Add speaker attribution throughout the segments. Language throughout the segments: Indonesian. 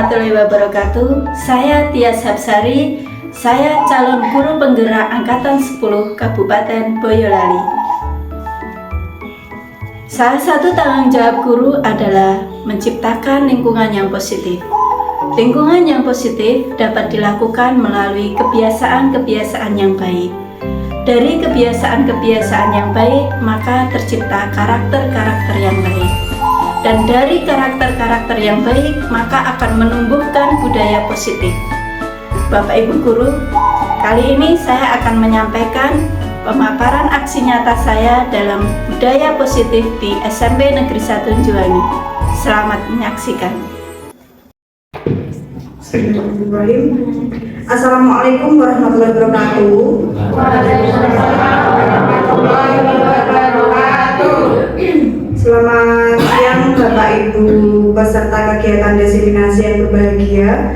Speaker 1: warahmatullahi wabarakatuh. Saya Tias Hapsari. Saya calon guru penggerak Angkatan 10 Kabupaten Boyolali. Salah satu tanggung jawab guru adalah menciptakan lingkungan yang positif. Lingkungan yang positif dapat dilakukan melalui kebiasaan-kebiasaan yang baik. Dari kebiasaan-kebiasaan yang baik, maka tercipta karakter-karakter yang baik. Dan dari karakter-karakter yang baik, maka akan menumbuhkan budaya positif. Bapak Ibu Guru, kali ini saya akan menyampaikan pemaparan aksi nyata saya dalam budaya positif di SMP Negeri 1 Juwangi. Selamat menyaksikan.
Speaker 2: Assalamualaikum warahmatullahi wabarakatuh. Selamat siang Bapak Ibu peserta kegiatan diseminasi yang berbahagia.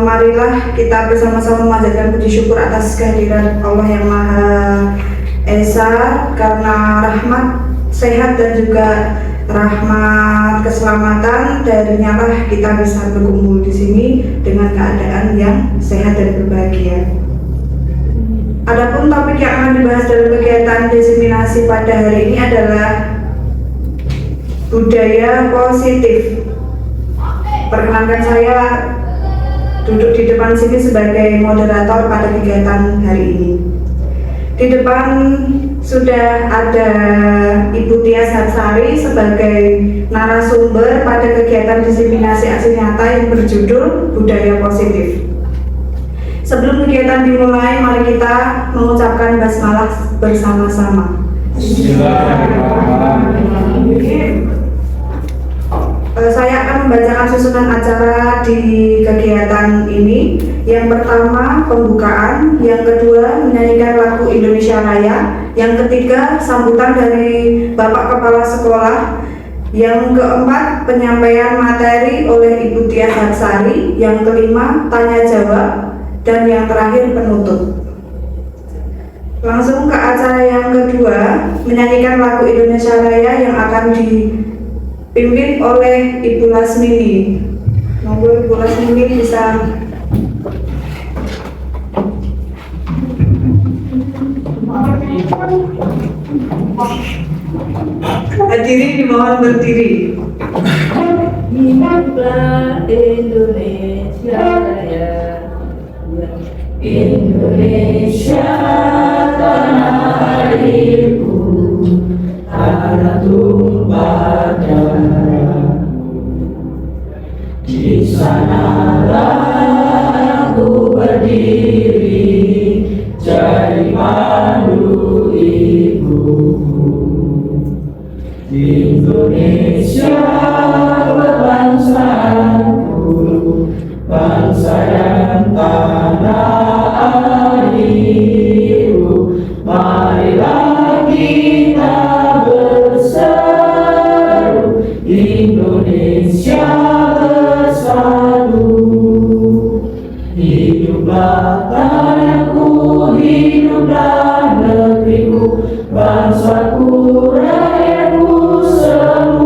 Speaker 2: Marilah kita bersama-sama memanjatkan puji syukur atas kehadiran Allah yang Maha Esa, karena rahmat, sehat dan juga rahmat keselamatan darinya lah kita bisa berkumpul di sini dengan keadaan yang sehat dan berbahagia. Adapun topik yang akan dibahas dalam kegiatan diseminasi pada hari ini adalah budaya positif. Perkenankan saya duduk di depan sini sebagai moderator pada kegiatan hari ini. Di depan sudah ada Ibu Tias Hapsari sebagai narasumber pada kegiatan diseminasi aksi nyata yang berjudul Budaya Positif. Sebelum kegiatan dimulai, mari kita mengucapkan basmalah bersama-sama. Saya akan membacakan susunan acara di kegiatan ini. Yang pertama, pembukaan. Yang kedua, menyanyikan lagu Indonesia Raya. Yang ketiga, sambutan dari Bapak Kepala Sekolah. Yang keempat, penyampaian materi oleh Ibu Tias Hapsari. Yang kelima, tanya jawab. Dan yang terakhir, penutup. Langsung ke acara yang kedua, menyanyikan lagu Indonesia Raya yang akan dipimpin oleh Ibu Lasmini. Monggo Ibu Lasmini bisa hadiri, dimohon berdiri.
Speaker 1: Hiduplah Indonesia Raya, Indonesia tanah airku, tanah tumpah darahmu. Di sanalah aku berdiri, jadi pandu ibuku. Indonesia berbangsaku, bangsa dan tanah airku. Marilah kita berseru, Indonesia bersatu. Hiduplah tanahku, hiduplah negeriku, bangsaku, rakyatku semuanya.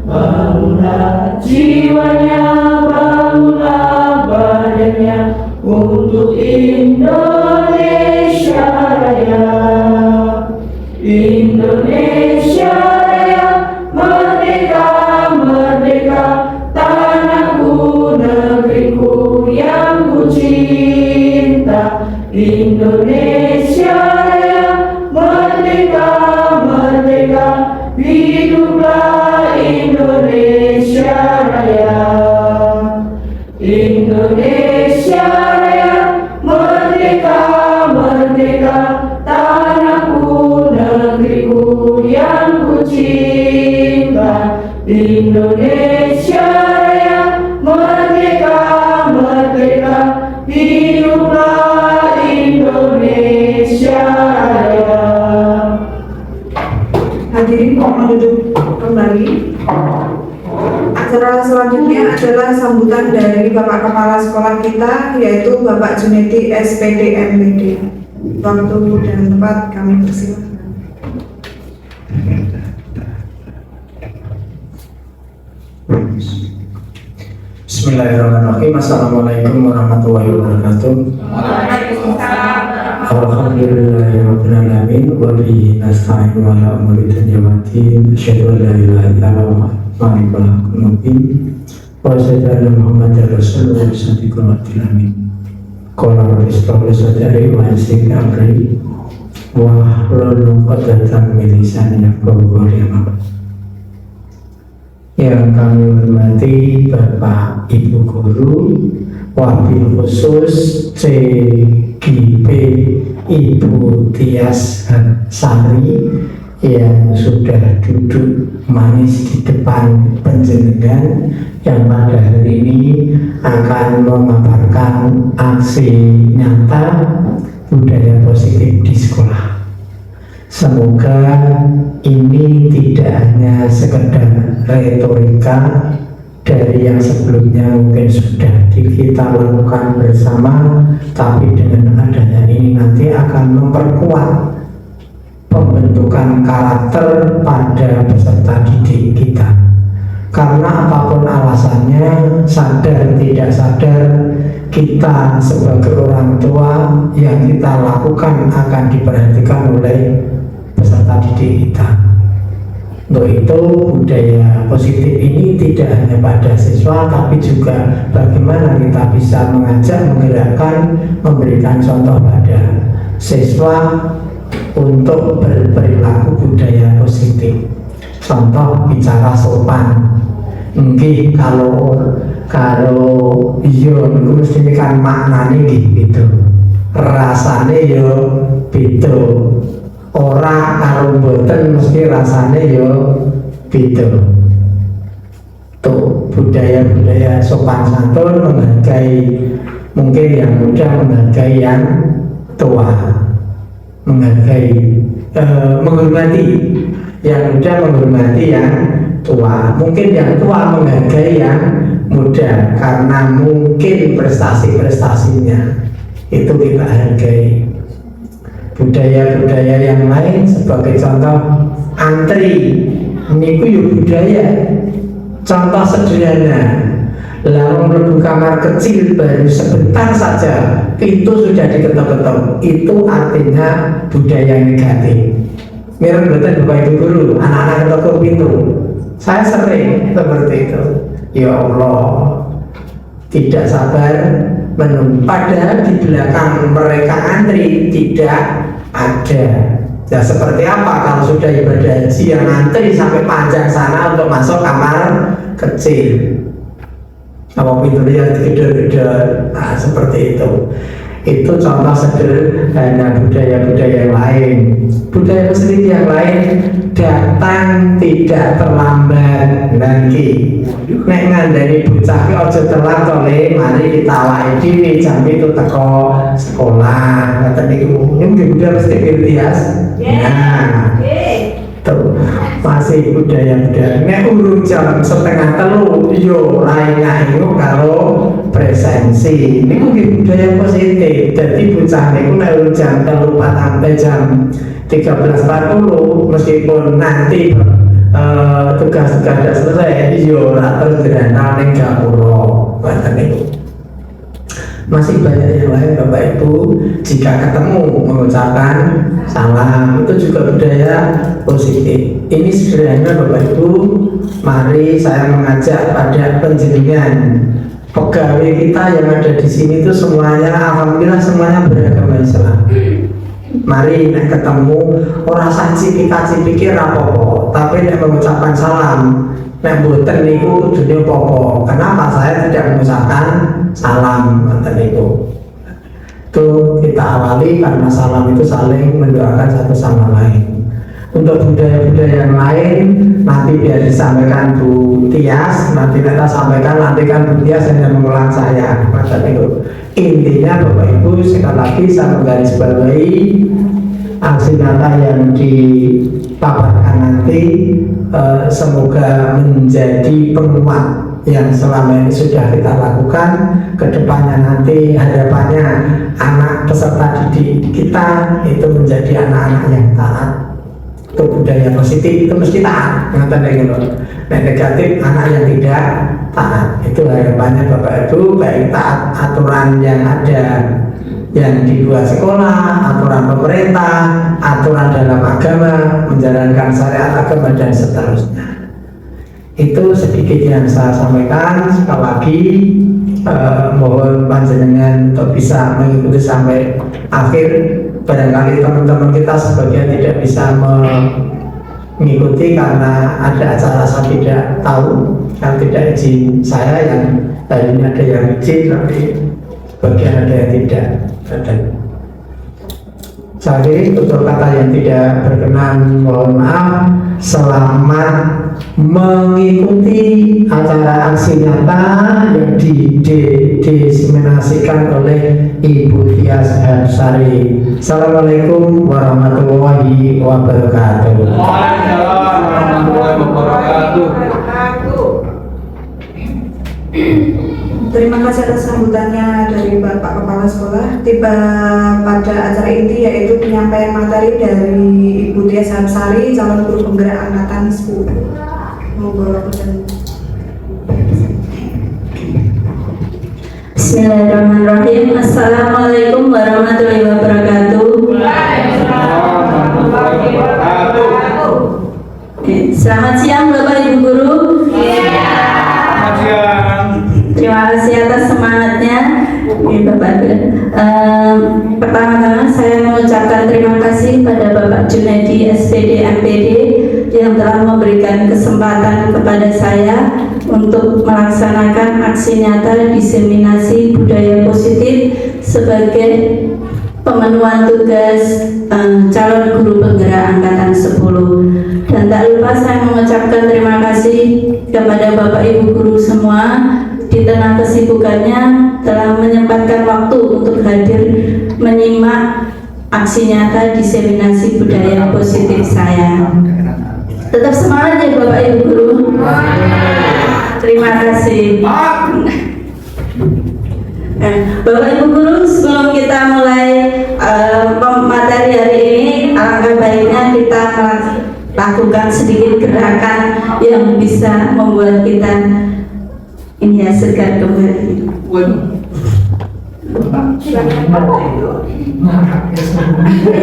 Speaker 1: Bangunlah jiwanya, bangunlah badannya untuk Indonesia Raya. Indonesia Raya, merdeka, merdeka, tanahku, negeriku yang ku cinta. Indonesia Raya, merdeka, merdeka, hiduplah Indonesia Raya. Indonesia Raya, merdeka, merdeka, tanahku, negeriku yang ku cinta. Indonesia Raya, merdeka, merdeka, hiduplah Indonesia Raya.
Speaker 2: Hadirin mohon duduk kembali. Acara selanjutnya adalah sambutan dari Bapak Kepala Sekolah kita, yaitu Bapak Junedi SPD MPD. Waktu dan tempat kami persilahkan.
Speaker 3: Bismillahirrahmanirrahim. Assalamualaikum warahmatullahi wabarakatuh. Alhamdulillahirrahmanirrahim. Wa bihi nasta'in wa ala umuri dunya waddin. Asyhadu an la ilaha illallah wa asyhadu anna Muhammadar Rasulullah shadiqul wa'dil amin. Qala Rasulullah sallallahu alaihi wasallam wa hlul 'uqdatam min lisani yafqahu qawli. Yang kami hormati Bapak Ibu Guru, wabil khusus CGP Ibu Tias Sari yang sudah duduk manis di depan penjenengan, yang pada hari ini akan memaparkan aksi nyata budaya positif di sekolah. Semoga ini tidak hanya sekedar retorika dari yang sebelumnya mungkin sudah kita lakukan bersama, tapi dengan adanya ini nanti akan memperkuat pembentukan karakter pada peserta didik kita. Karena apapun alasannya, sadar tidak sadar, kita sebagai orang tua yang kita lakukan akan diperhatikan oleh peserta didik kita. Untuk itu budaya positif ini tidak hanya pada siswa, tapi juga bagaimana kita bisa mengajak, menggerakkan, memberikan contoh pada siswa untuk berperilaku budaya positif. Contoh bicara sopan. Mungkin kalau iya itu mesti kan maknanya gitu, rasanya yo beda. Orang karo mboten mesti rasanya yo beda. Tuh budaya-budaya sopan santun, menghargai mungkin yang muda, menghargai yang tua, menghormati yang muda, menghormati yang tua. Mungkin yang tua menghargai yang muda karena mungkin prestasi-prestasinya itu kita hargai. Budaya-budaya yang lain sebagai contoh antri, niku yuk budaya. Contoh sederhana, lalu mlebu kamar kecil baru sebentar saja pintu sudah diketok-ketok, itu artinya budaya negatif. Mirip betul Bapak Ibu Guru, anak-anak ketok pintu. Saya sering seperti itu. Ya Allah, tidak sabar menunggu, padahal di belakang mereka antri tidak ada. Ya seperti apa kalau sudah ibadah haji yang antri sampai panjang sana untuk masuk kamar kecil, apa pintunya gede-gede, nah seperti itu. Itu contoh sederhana budaya-budaya lain. Budaya positif yang lain, datang tidak terlambat nanti. Nek ngandani bocah ki aja telat tole, mari kita awake dhewe jam itu teko sekolah. Ngoten niku. Ini budaya positif Tias. Nah. Tuh, masih budaya-budaya. Nek urung jam 2:30 yo lainnya itu kalau presensi. Ini mungkin budaya positif. Jadi bocah niku nek urung jam 3:04 sampai jam 13.40 meskipun nanti tugas-tugas sudah selesai yo ora terjana ning gapura. Ngoten niku. Masih banyak yang lain Bapak Ibu, jika ketemu mengucapkan salam, itu juga budaya positif. Ini sederhana Bapak Ibu. Mari saya mengajak pada penjenengan, pegawai kita yang ada di sini itu semuanya alhamdulillah semuanya beragama Islam. Mari nek ketemu orang saksi pikir apa-apa, tapi nek mengucapkan salam nek mboten niku dunia pokok. Kenapa saya tidak mengucapkan salam ngoten niku? Itu kita awali karena salam itu saling mendoakan satu sama lain. Untuk budaya-budaya yang lain nanti biar disampaikan Bu Tias, nanti kita sampaikan, nanti kan Bu Tias hanya mengulang saya ngoten niku. Intinya Bapak Ibu, sekali lagi saya menggarisbawahi aksi nyata yang dipaparkan nanti semoga menjadi penguat yang selama ini sudah kita lakukan. Kedepannya nanti harapannya anak peserta didik kita itu menjadi anak-anak yang taat, Untuk budaya positif itu mesti taat, ngoten niku lho. Nek negatif anak yang tidak taat. Itu harapannya Bapak Ibu, baik taat aturan yang ada yang di luar sekolah, aturan pemerintah, aturan dalam agama, menjalankan syariat agama dan seterusnya. Itu sedikit yang saya sampaikan. Sekali lagi mohon panjenengan untuk bisa mengikuti sampai akhir. Barangkali teman-teman kita sebagian tidak bisa mengikuti karena ada acara saya tidak tahu, yang tidak izin saya, yang hari ini ada yang izin tapi sebagian ada yang tidak. Saya tutur kata yang tidak berkenan mohon maaf. Selamat mengikuti acara aksi nyata yang didiseminasikan oleh Ibu Tias Harsari. Assalamualaikum warahmatullahi wabarakatuh.
Speaker 4: Waalaikumsalam warahmatullahi wabarakatuh.
Speaker 2: Terima kasih atas sambutannya dari Bapak Kepala Sekolah. Tiba pada acara inti yaitu penyampaian materi dari Ibu Tias Harsari, calon guru penggerak angkatan 10. Monggo dan
Speaker 1: Bismillahirrahmanirrahim. Assalamualaikum warahmatullahi wabarakatuh. Selamat siang Bapak Ibu Guru.
Speaker 4: Selamat siang.
Speaker 1: Terima kasih atas semangatnya, Bapak. Pertama-tama saya mengucapkan terima kasih pada Bapak Junaidi SPD MPD yang telah memberikan kesempatan kepada saya untuk melaksanakan aksi nyata diseminasi budaya positif sebagai pemenuhan tugas calon guru penggerak angkatan 10. Dan tak lupa saya mengucapkan terima kasih kepada Bapak Ibu guru semua di tengah kesibukannya telah menyempatkan waktu untuk hadir menyimak aksi nyata diseminasi budaya positif saya. Tetap semangat ya Bapak Ibu guru. Terima kasih. Bapak Ibu guru, sebelum kita mulai materi hari ini, alangkah baiknya kita lakukan sedikit gerakan yang bisa membuat kita ini ya segar kembali.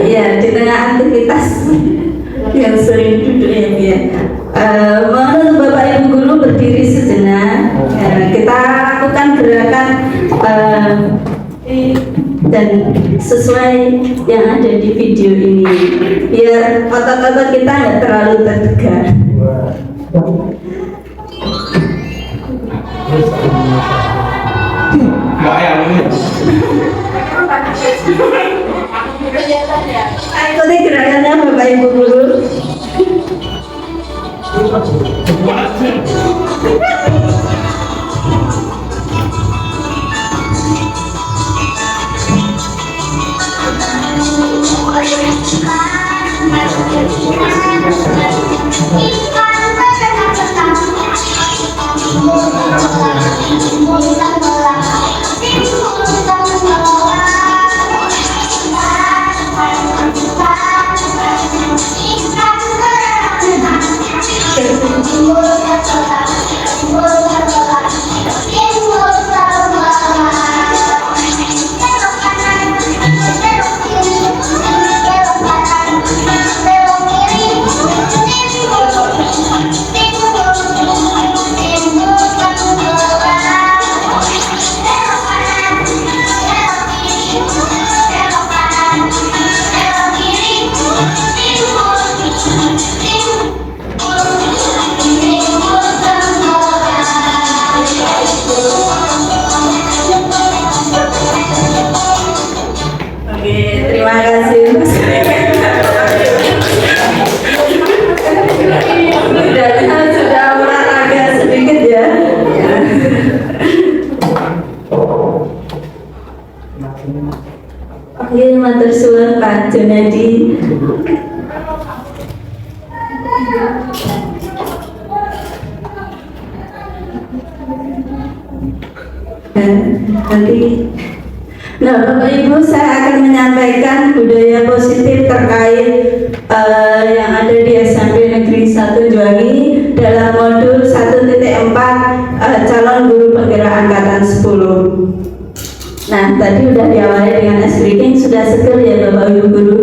Speaker 1: Ya, di tengah aktivitas yang sering duduk ya Bu ya. Mohon Bapak Ibu guru berdiri sejenak. Kita lakukan gerakan dan sesuai yang ada di video ini, biar otot-otot kita nggak terlalu tertegar.
Speaker 4: Enggak ya,
Speaker 1: Ikuti gerakannya Bapak Ibu guru. Oke, matur suwun Pak Junaidi. Nanti Nah, Bapak Ibu, saya akan menyampaikan budaya positif terkait yang ada di SMP Negeri 1 Juwangi dalam modul 1.4 calon guru penggerak angkatan 10. Nah, tadi udah diawali dengan speaking, sudah seger ya Bapak Ibu guru?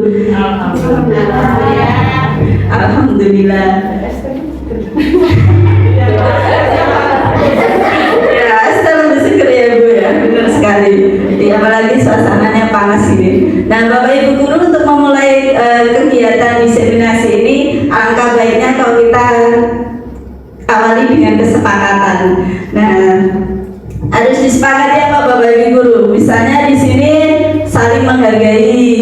Speaker 1: Alhamdulillah. Ya, lebih seger ya Bu ya, benar sekali. Ya, apalagi suasananya panas ini. Nah, Bapak Ibu guru, untuk memulai kegiatan diseminasi ini, alangkah baiknya kalau kita awali dengan kesepakatan. Nah, harus disepakati apa Bapak Ibu guru? Misalnya di sini saling menghargai,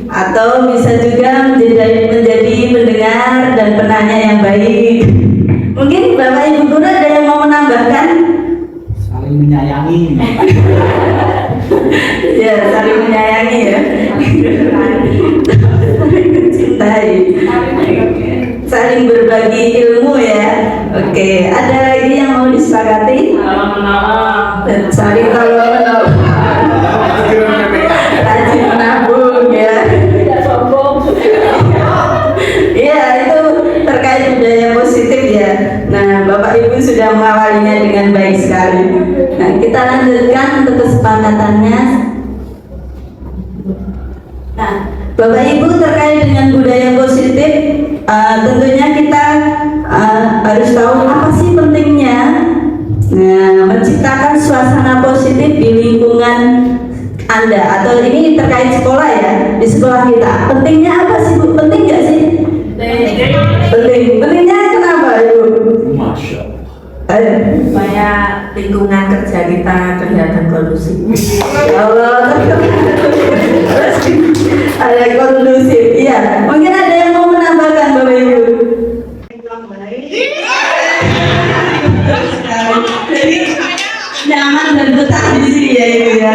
Speaker 1: atau bisa juga menjadi pendengar dan penanya yang baik. Mungkin Bapak Ibu guru ada yang mau menambahkan?
Speaker 4: Saling menyayangi.
Speaker 1: Ya, saling menyayangi ya. Saling mencintai. Saling berbagi ilmu ya. Oke, ada lagi yang mau disepakati? Dan saling tolong menolong. Rajin menabung ya. Iya, itu terkait budaya positif ya. Nah, Bapak Ibu sudah mengawalinya dengan baik sekali. Nah, kita lanjutkan untuk kesepakatannya. Nah, Bapak Ibu, terkait dengan budaya positif, tentunya kita harus tahu apa sih pentingnya menciptakan suasana positif di lingkungan Anda, atau ini terkait sekolah ya, di sekolah kita. Pentingnya apa sih Bu? Penting nggak sih? Penting. Pentingnya kenapa Ibu?
Speaker 4: Masya
Speaker 5: Supaya lingkungan kerja kita kelihatan kondusif.
Speaker 1: Ya Allah, ada kondusif. Iya, mungkin ada yang mau menambahkan Bapak Ibu. Jadi nyaman dan betah di sini ya Ibu ya.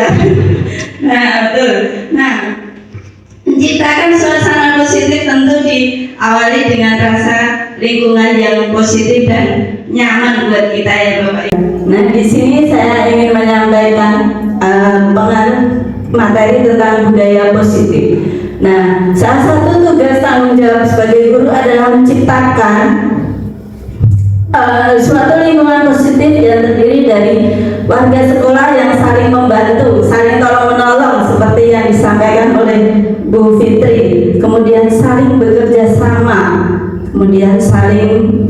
Speaker 1: Nah, betul. Nah, menciptakan suasana positif tentu diawali dengan rasa lingkungan yang positif dan nyaman buat kita ya Bapak Ibu. Nah, di sini saya ingin menyampaikan materi tentang budaya positif. Nah, salah satu tugas tanggung jawab sebagai guru adalah menciptakan suatu lingkungan positif yang terdiri dari warga sekolah yang saling membantu, saling tolong menolong seperti yang disampaikan oleh Bu Fitri, kemudian saling bekerja sama, kemudian saling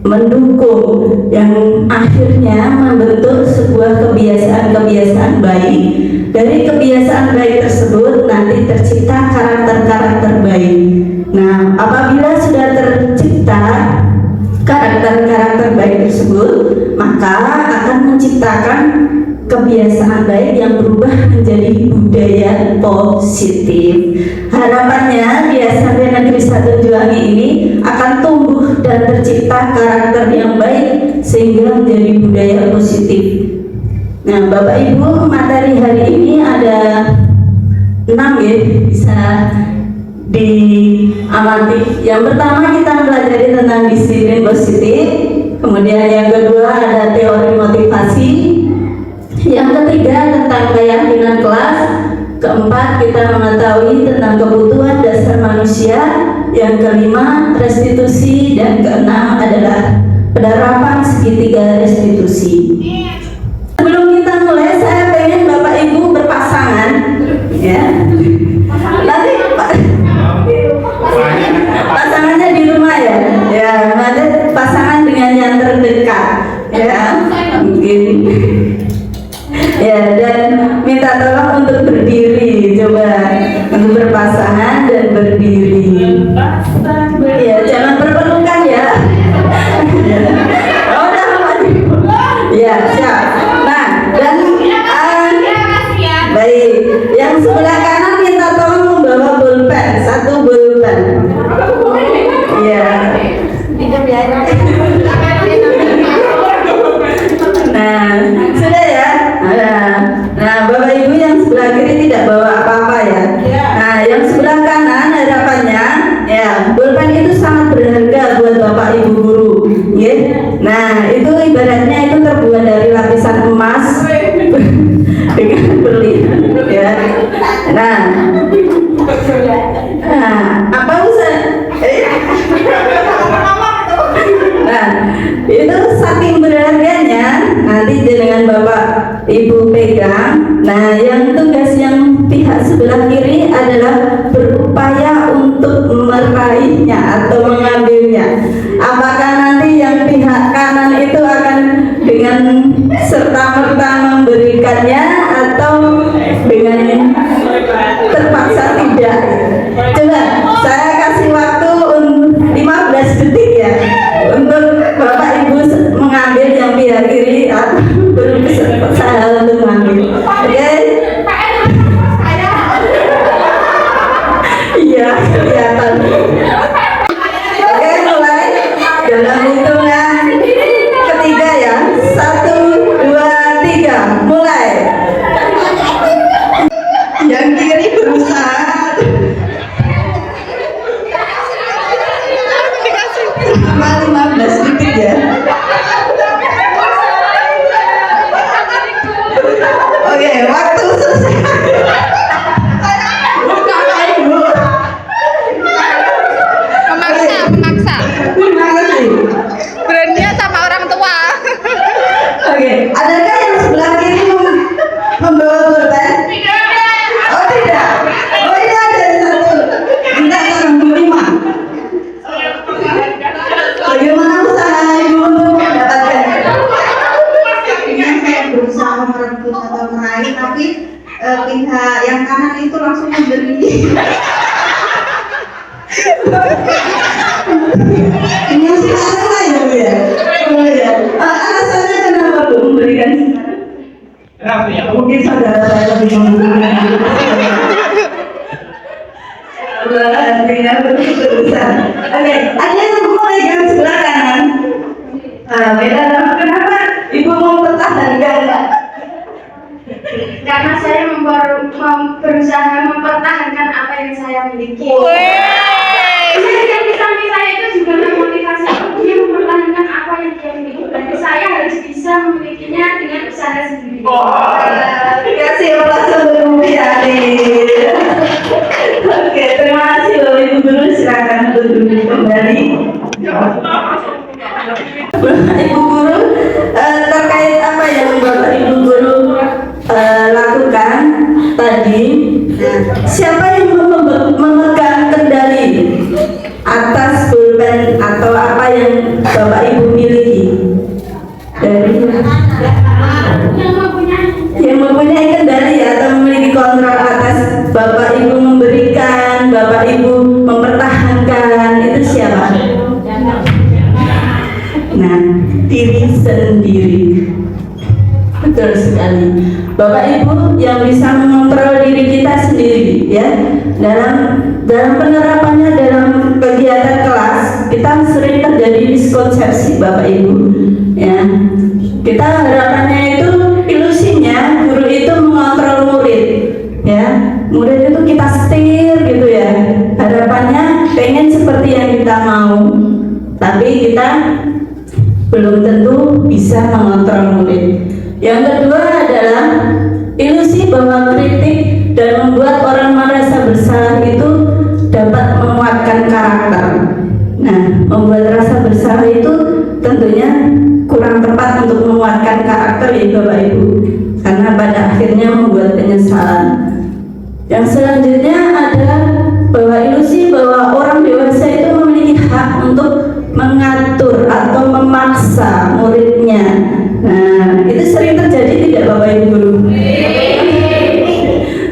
Speaker 1: mendukung, yang akhirnya membentuk sebuah kebiasaan-kebiasaan baik. Dari kebiasaan baik tersebut nanti tercipta karakter-karakter baik. Nah, apabila sudah tercipta karakter-karakter baik tersebut, maka akan menciptakan kebiasaan baik yang berubah menjadi budaya positif. Harapannya di SMP Negeri 1 Juwangi ini akan tumbuh dan tercipta karakter yang baik sehingga menjadi budaya positif. Nah, Bapak Ibu, materi hari ini ada 6 ya, bisa diamati. Yang pertama kita mempelajari tentang disiplin positif, kemudian yang kedua ada teori motivasi, yang ketiga tentang keyakinan kelas, keempat kita mengetahui tentang kebutuhan dasar manusia, yang kelima restitusi, dan keenam adalah penerapan segitiga restitusi. Sebelum kita mulai, saya pengen Bapak Ibu berpasangan ya. Nanti pasangannya di rumah ya. Ya, nanti pasangan dengan yang terdekat ya. Mungkin ya, dan minta tolong untuk berdiri, coba untuk berpasangan dan berdiri. Ya, jangan berpelukan ya. Oh, udah ya, siap. Nah, dan baik, yang sebelah kanan minta tolong membawa pulpen, satu pulpen. Ya. Nah, sudah ya. Nah, Bapak Ibu yang sebelah kiri tidak bawa apa-apa ya. Nah, yang sebelah kanan harapannya ya, pulpen itu sangat berharga buat Bapak Ibu guru, ya. Nah, itu ibaratnya itu terbuat dari lapisan emas dengan berlian, ya. Nah, apa usah? Nah, itu saking berharganya nanti dengan Bapak Ibu pegang. Nah, yang tugas yang pihak sebelah kiri adalah berupaya untuk meraihnya atau mengambilnya. Apakah nanti yang pihak kanan itu akan dengan serta-merta memberikannya atau dengan terpaksa tidak? Coba saya kasih waktu 15 detik ya untuk Bapak Ibu mengambil yang pihak kiri atau berusaha untuk mengambil. Oke? Iya, kelihatan. Oke, mulai dalam hitungan ketiga ya. 1, 2, 3, mulai. Yang kiri berusaha. Selama 15 detik ya. Oke, waktu selesai.
Speaker 6: Memaksa.
Speaker 1: Terima kasih.
Speaker 6: Brandnya sama orang tua.
Speaker 1: Oke, adakah yang sebelah kiri membawa pulpen? Oh tidak. Oh iya ada satu. Minta tolong berlima. Bagaimana usaha ibu untuk mendapatkan?
Speaker 2: Ini saya berusaha merebut atau meraih, tapi pihak yang kanan itu langsung memberi.
Speaker 1: Ini salah ya Bu ya. Oh ya. Alasannya kenapa Bu memberikan sekarang? Mungkin saudara saya lebih membutuhkan. Artinya berusaha. Oke, ada yang mulai yang sebelah kanan. Beda. Kenapa Ibu mau pertahankan?
Speaker 7: Karena saya berusaha mempertahankan apa yang saya miliki. Yang di samping saya itu juga memotivasi dia mempertahankan apa yang dia miliki. Berarti saya harus bisa memilikinya dengan usaha sendiri.
Speaker 1: Terima kasih Bapak sebelum Oke, terima kasih Bapak Ibu Guru, silakan duduk kembali. Ibu Guru, terkait apa yang Bapak Ibu Guru lakukan tadi, siapa yang memegang kendali atas pulpen atau apa yang Bapak Ibu miliki? Dari yang mempunyai kendali atau memiliki kontrol atas Bapak Ibu memberikan, Bapak Ibu mempertahankan, itu siapa? Nah, diri sendiri. Betul sekali. Bapak Ibu yang bisa mengontrol diri kita sendiri ya. Dalam penerapannya dalam kegiatan kelas, kita sering terjadi miskonsepsi Bapak Ibu. Ya. Kita harapannya itu ilusinya guru itu mengontrol murid. Ya. Murid itu kita setir gitu ya. Harapannya pengen seperti yang kita mau. Tapi kita belum tentu bisa mengontrol murid. Yang kedua adalah ilusi bahwa kritik dan membuat orang merasa bersalah itu dapat menguatkan karakter. Nah, membuat rasa bersalah itu tentunya kurang tepat untuk menguatkan karakter ya Bapak Ibu, karena pada akhirnya membuat penyesalan. Yang selanjutnya adalah bahwa ilusi bahwa orang dewasa itu memiliki hak untuk mengatur atau memaksa muridnya. Nah, itu sering terjadi tidak Bapak Ibu Guru?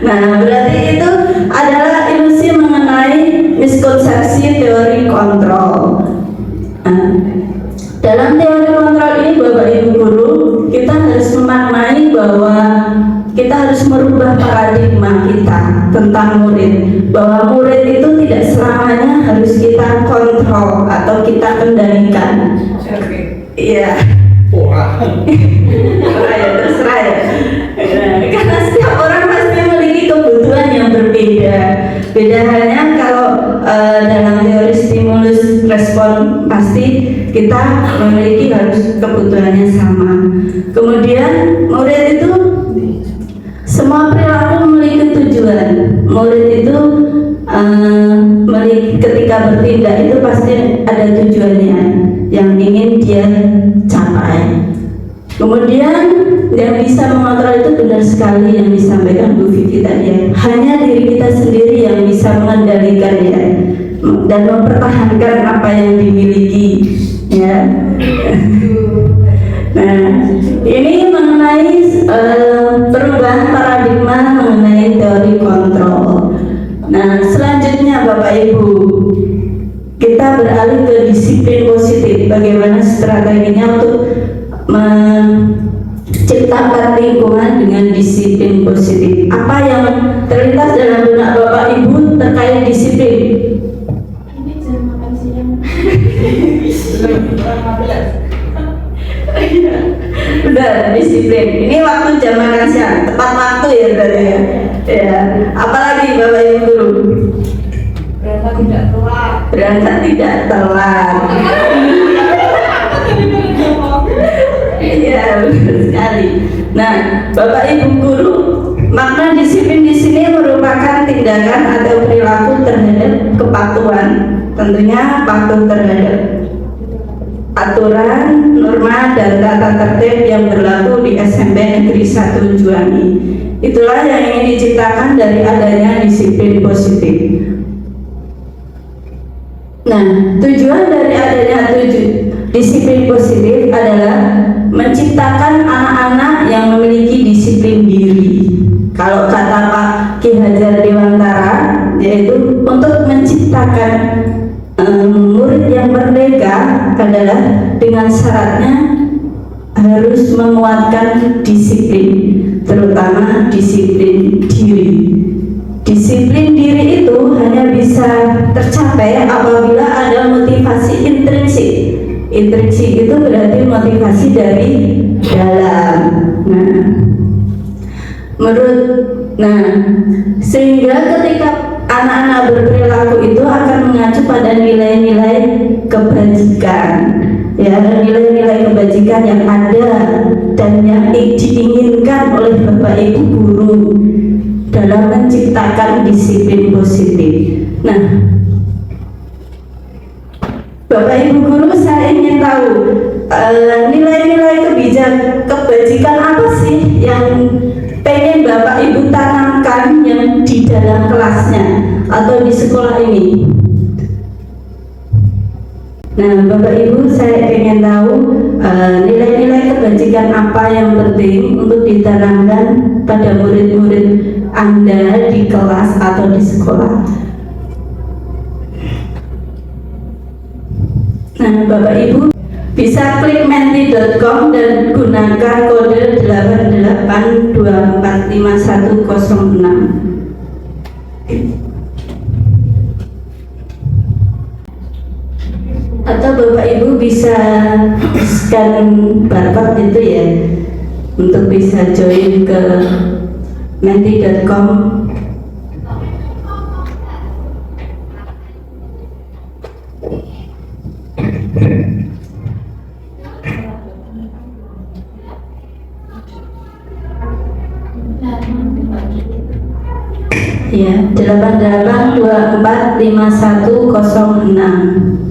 Speaker 1: Nah, berarti itu adalah ilusi mengenai miskonsepsi teori kontrol. Nah, dalam teori kontrol ini Bapak Ibu Guru, kita harus memaknai bahwa kita harus merubah paradigma kita tentang murid, bahwa murid itu tidak selamanya harus kita kontrol atau kita kendalikan. Iya. Terserah ya. Karena setiap orang pasti memiliki kebutuhan yang berbeda. Beda halnya kalau dalam teori stimulus respon pasti kita memiliki harus kebutuhannya sama. Kemudian murid itu semua perilaku memiliki tujuan. murid itu ketika bertindak itu pasti ada tujuannya yang ingin dia capai. Kemudian yang bisa mengontrol itu benar sekali yang disampaikan Bu Vivi tadi ya. Hanya diri kita sendiri yang bisa mengendalikan ya dan mempertahankan apa yang dimiliki ya. Nah, ini mengenai perubahan paradigma mengenai teori kontrol. Nah, selanjutnya Bapak Ibu, kita beralih ke disiplin positif. Bagaimana strateginya untuk menciptakan lingkungan dengan disiplin positif? Apa yang terlintas dalam benak Bapak Ibu terkait disiplin?
Speaker 7: Ini jam makan siang.
Speaker 1: Benar, disiplin. Ini waktu jam makan siang, tepat waktu ya berarti ya. Ya, apalagi Bapak Ibu guru?
Speaker 7: Berangkat tidak telat.
Speaker 1: Berangkat tidak telat. Iya, benar sekali. Nah, Bapak Ibu guru, makna disiplin di sini merupakan tindakan atau perilaku terhadap kepatuhan. Tentunya patuh terhadap aturan, norma, dan tata tertib yang berlaku di SMP Negeri 1 Juwangi. Itulah yang ingin diciptakan dari adanya disiplin positif. Nah, tujuan dari adanya disiplin positif adalah menciptakan anak-anak yang memiliki disiplin diri. Kalau kata Pak Ki Hajar Dewantara, yaitu untuk menciptakan murid yang merdeka adalah dengan syaratnya harus menguatkan disiplin, terutama disiplin diri. Disiplin diri itu hanya bisa tercapai apabila ada motivasi intrinsik. Intrinsik itu berarti motivasi dari dalam. Sehingga ketika anak-anak berperilaku itu akan mengacu pada nilai-nilai kebajikan, ya, nilai-nilai kebajikan yang ada dan yang diinginkan oleh Bapak Ibu guru dalam menciptakan disiplin positif. Nah, Bapak Ibu guru, saya ingin tahu nilai-nilai kebajikan apa sih yang pengen Bapak Ibu tanamkan yang di dalam kelasnya atau di sekolah ini. Nah, Bapak Ibu, saya ingin tahu nilai-nilai kebajikan apa yang penting untuk ditanamkan pada murid-murid Anda di kelas atau di sekolah. Nah, Bapak Ibu bisa klik menti.com dan gunakan kode 88245106. Atau Bapak Ibu bisa scan barcode itu ya untuk bisa join ke menti.com. Ya, 88245106.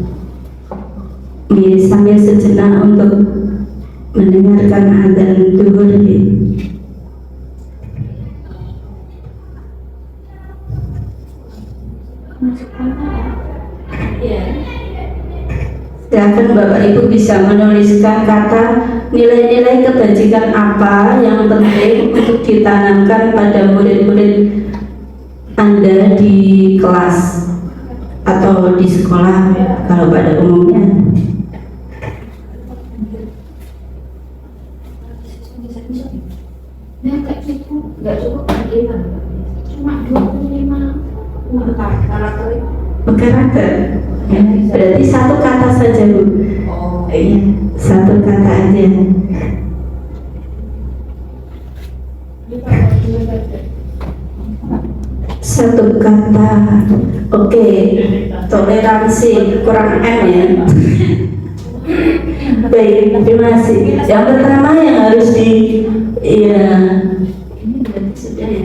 Speaker 1: Sambil sejenak untuk mendengarkan adzan zuhur. Ya. Silakan Bapak Ibu bisa menuliskan kata nilai-nilai kebajikan apa yang penting untuk ditanamkan pada murid-murid Anda di kelas atau di sekolah kalau pada umumnya.
Speaker 7: Nggak cukup bagaimana? Cuma 25 karakter.
Speaker 1: Karakter. Ya, berarti satu kata saja Bu. Iya, satu kata aja. Satu kata. Oke. Toleransi kurang M ya. Baik, terima kasih. Yang pertama yang harus ini berarti sudah ya.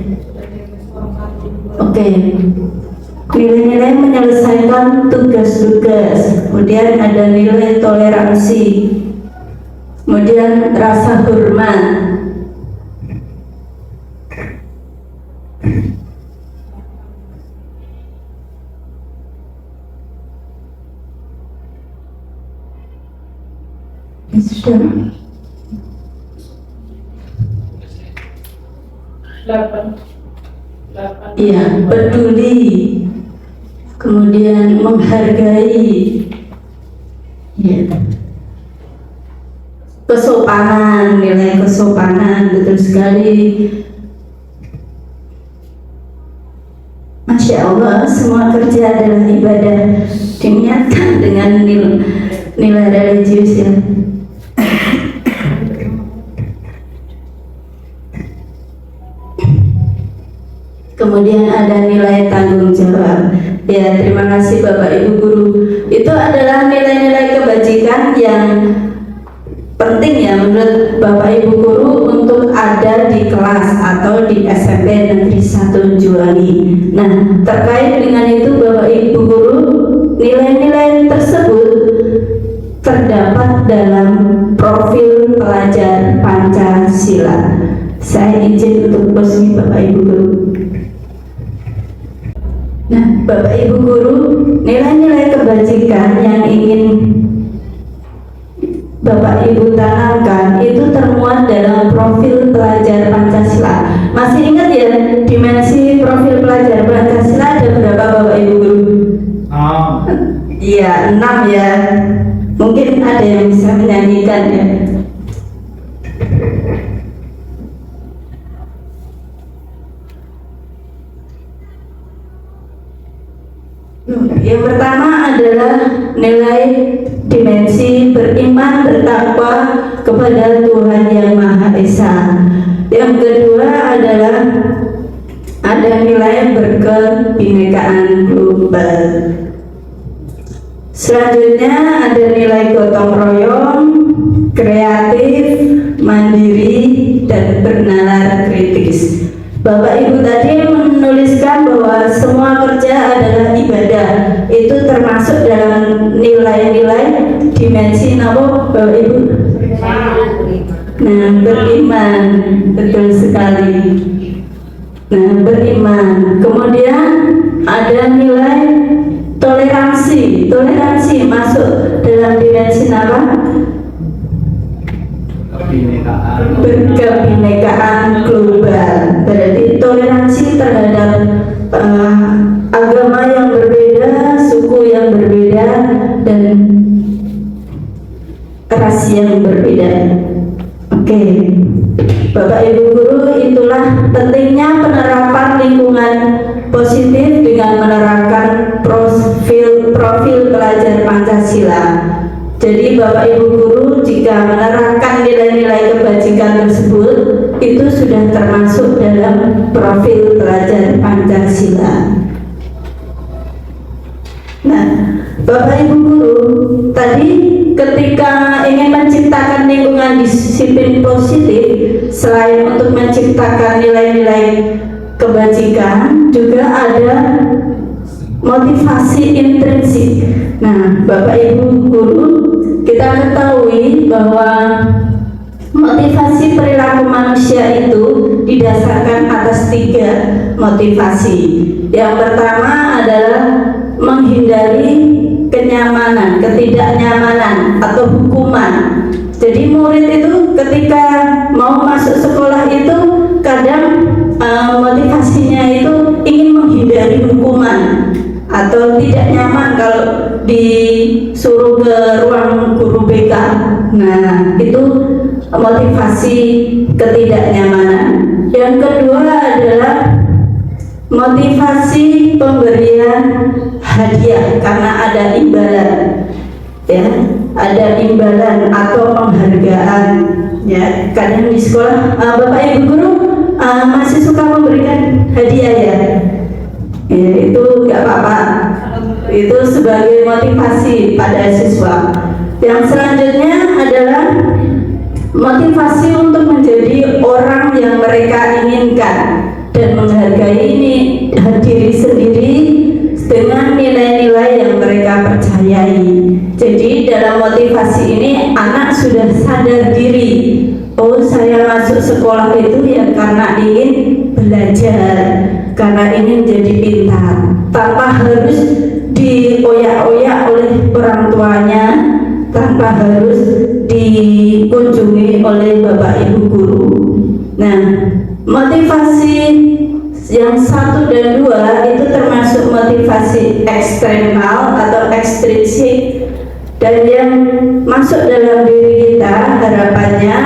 Speaker 1: Oke. Nilai-nilai menyelesaikan tugas-tugas, kemudian ada nilai toleransi, kemudian rasa hormat, sudah.
Speaker 6: 8.
Speaker 1: Iya, peduli, kemudian menghargai, ya. Kesopanan, nilai kesopanan, betul sekali. Masya Allah, semua kerja adalah ibadah, diniatkan dengan nilai religius ya. Kemudian ada nilai tanggung jawab. Ya, terima kasih Bapak Ibu Guru. Itu adalah nilai-nilai kebajikan yang penting ya menurut Bapak Ibu Guru untuk ada di kelas atau di SMP Negeri 1 Juwangi. Nah, terkait dengan itu Bapak Ibu Guru, nilai-nilai tersebut terdapat dalam profil pelajar Pancasila. Saya izin untuk posisi Bapak Ibu Guru. Nah, Bapak Ibu Guru, nilai-nilai kebajikan yang ingin Bapak Ibu tanamkan itu termuat dalam profil pelajar Pancasila. Masih ingat ya dimensi profil pelajar Pancasila ada berapa Bapak Ibu Guru? Iya, 6 ya. Mungkin ada yang bisa menyanyikan ya. Yang pertama adalah nilai dimensi beriman bertakwa kepada Tuhan Yang Maha Esa. Yang kedua adalah ada nilai berkebinekaan global. Selanjutnya ada nilai gotong royong, kreatif, mandiri, dan bernalar kritis. Bapak Ibu tadi menuliskan bahwa semua kerja adalah ibadah. Itu termasuk dalam nilai-nilai dimensi apa Bapak Ibu? Nah, beriman, betul sekali. Nah, beriman. Kemudian ada nilai toleransi. Toleransi masuk dalam dimensi apa? Berkebinekaan global. Berarti toleransi terhadap agama yang berbeda, suku yang berbeda, dan ras yang berbeda. Oke, Bapak Ibu Guru, itulah pentingnya penerapan lingkungan positif dengan menerapkan profil pelajar Pancasila. Jadi Bapak Ibu Guru jika menerapkan nilai-nilai kebajikan tersebut itu sudah termasuk dalam profil pelajar Pancasila. Nah, Bapak Ibu Guru, tadi ketika ingin menciptakan lingkungan disiplin positif, selain untuk menciptakan nilai-nilai kebajikan, juga ada motivasi intrinsik. Nah, Bapak Ibu Guru, kita ketahui bahwa motivasi perilaku manusia itu didasarkan atas 3 motivasi. Yang pertama adalah menghindari kenyamanan, ketidaknyamanan atau hukuman. Jadi murid itu ketika mau masuk sekolah itu kadang motivasinya itu ingin menghindari hukuman atau tidak nyaman kalau disuruh ke ruang guru BK. Nah, itu motivasi ketidaknyamanan. Yang kedua adalah motivasi pemberian hadiah karena ada imbalan, ya, ada imbalan atau penghargaan. Ya, kadang di sekolah Bapak Ibu Guru masih suka memberikan hadiah ya. Ya, itu nggak apa-apa. Itu sebagai motivasi pada siswa. Yang selanjutnya adalah motivasi untuk menjadi orang yang mereka inginkan. dan menghargai diri sendiri dengan nilai-nilai yang mereka percayai. Jadi dalam motivasi ini anak sudah sadar diri, oh saya masuk sekolah itu ya karena ingin belajar, karena ingin jadi pintar, tanpa harus dioyak-oyak oleh orang tuanya, tanpa harus dikunjungi oleh bapak ibu guru. Nah, motivasi yang 1 dan 2 itu termasuk motivasi eksternal atau ekstrinsik, dan yang masuk dalam diri kita harapannya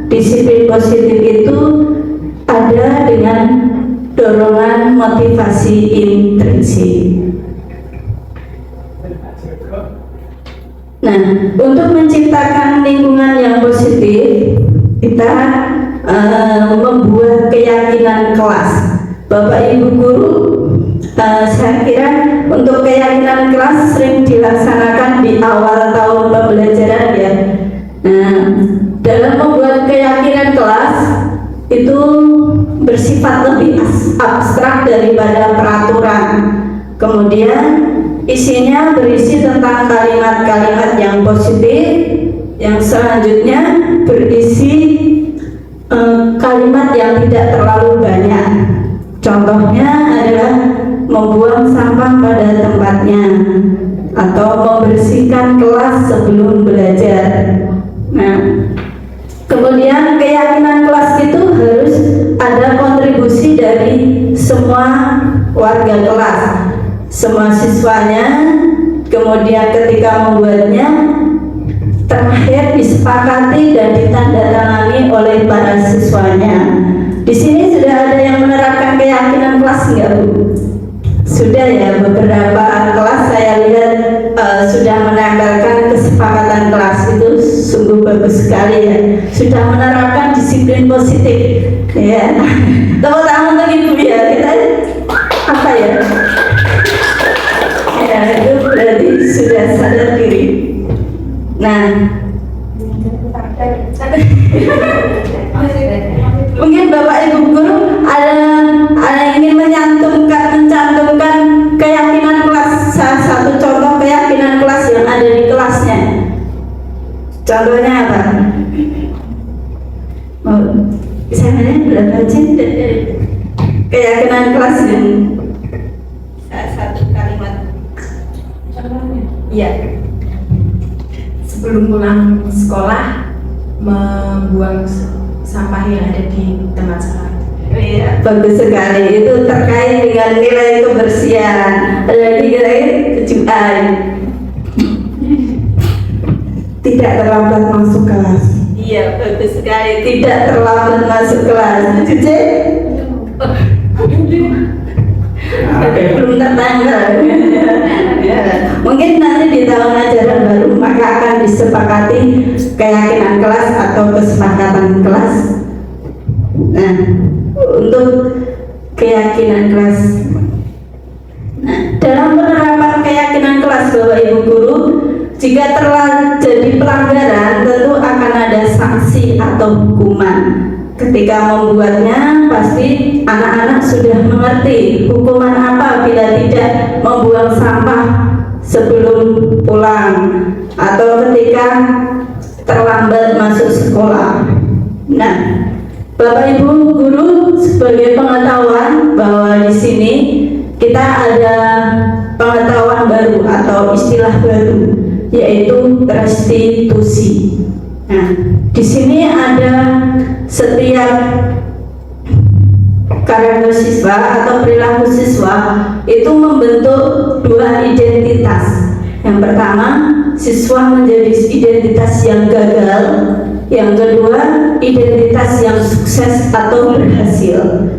Speaker 1: disiplin positif itu ada dengan dorongan motivasi intrinsik. Nah, untuk menciptakan lingkungan yang positif, kita membuat keyakinan kelas. Bapak Ibu guru, saya kira untuk keyakinan kelas sering dilaksanakan di awal tahun pembelajaran ya. Nah, dalam membuat keyakinan kelas itu bersifat lebih abstrak daripada peraturan. Kemudian isinya berisi tentang kalimat-kalimat yang positif, yang selanjutnya berisi kalimat yang tidak terlalu banyak. Contohnya adalah membuang sampah pada tempatnya atau membersihkan kelas sebelum belajar. Nah, kemudian keyakinan kelas itu harus ada kontribusi dari semua warga kelas, semua siswanya. Kemudian ketika membuatnya, terakhir disepakati dan ditandatangani oleh para siswanya. Di sini sudah ada yang menerapkan keyakinan kelas enggak, Bu? Sudah ya, beberapa kelas saya lihat sudah menempelkan kesepakatan kelas. Itu sungguh bagus sekali ya. Sudah menerapkan disiplin positif. Ya, tepuk tangan untuk Ibu ya. Kita apa ya? Ya, itu berarti sudah sadar diri. Nah, mungkin Bapak Ibu guru ada ingin mencantumkan keyakinan kelas, salah satu contoh keyakinan kelas yang ada di kelasnya. Contohnya apa? Misalnya berapa keyakinan kelas yang salah satu kalimat.
Speaker 5: Contohnya?
Speaker 1: Iya.
Speaker 5: Sebelum pulang sekolah membuang sampah yang ada di tempat sampah.
Speaker 1: Iya, bagus sekali. Itu terkait dengan nilai kebersihan. Jadi nilai kejutan.
Speaker 2: Tidak terlambat masuk kelas.
Speaker 1: Iya, bagus sekali. Tidak terlambat masuk kelas. Cuci? Belum tertanggal. Ya. Mungkin nanti di tahun ajaran baru maka akan disepakati keyakinan kelas atau kesepakatan kelas. Nah, untuk keyakinan kelas. Nah, dalam penerapan keyakinan kelas Bapak Ibu guru, jika terjadi pelanggaran tentu akan ada sanksi atau hukuman. Ketika membuatnya pasti anak-anak sudah mengerti hukuman apa bila tidak membuang sampah sebelum pulang atau ketika terlambat masuk sekolah. Nah, Bapak Ibu guru, sebagai pengetahuan bahwa di sini kita ada pengetahuan baru atau istilah baru, yaitu restitusi. Nah, di sini ada setiap karakter siswa atau perilaku siswa itu membentuk dua identitas. Yang pertama, siswa menjadi identitas yang gagal. Yang kedua, identitas yang sukses atau berhasil.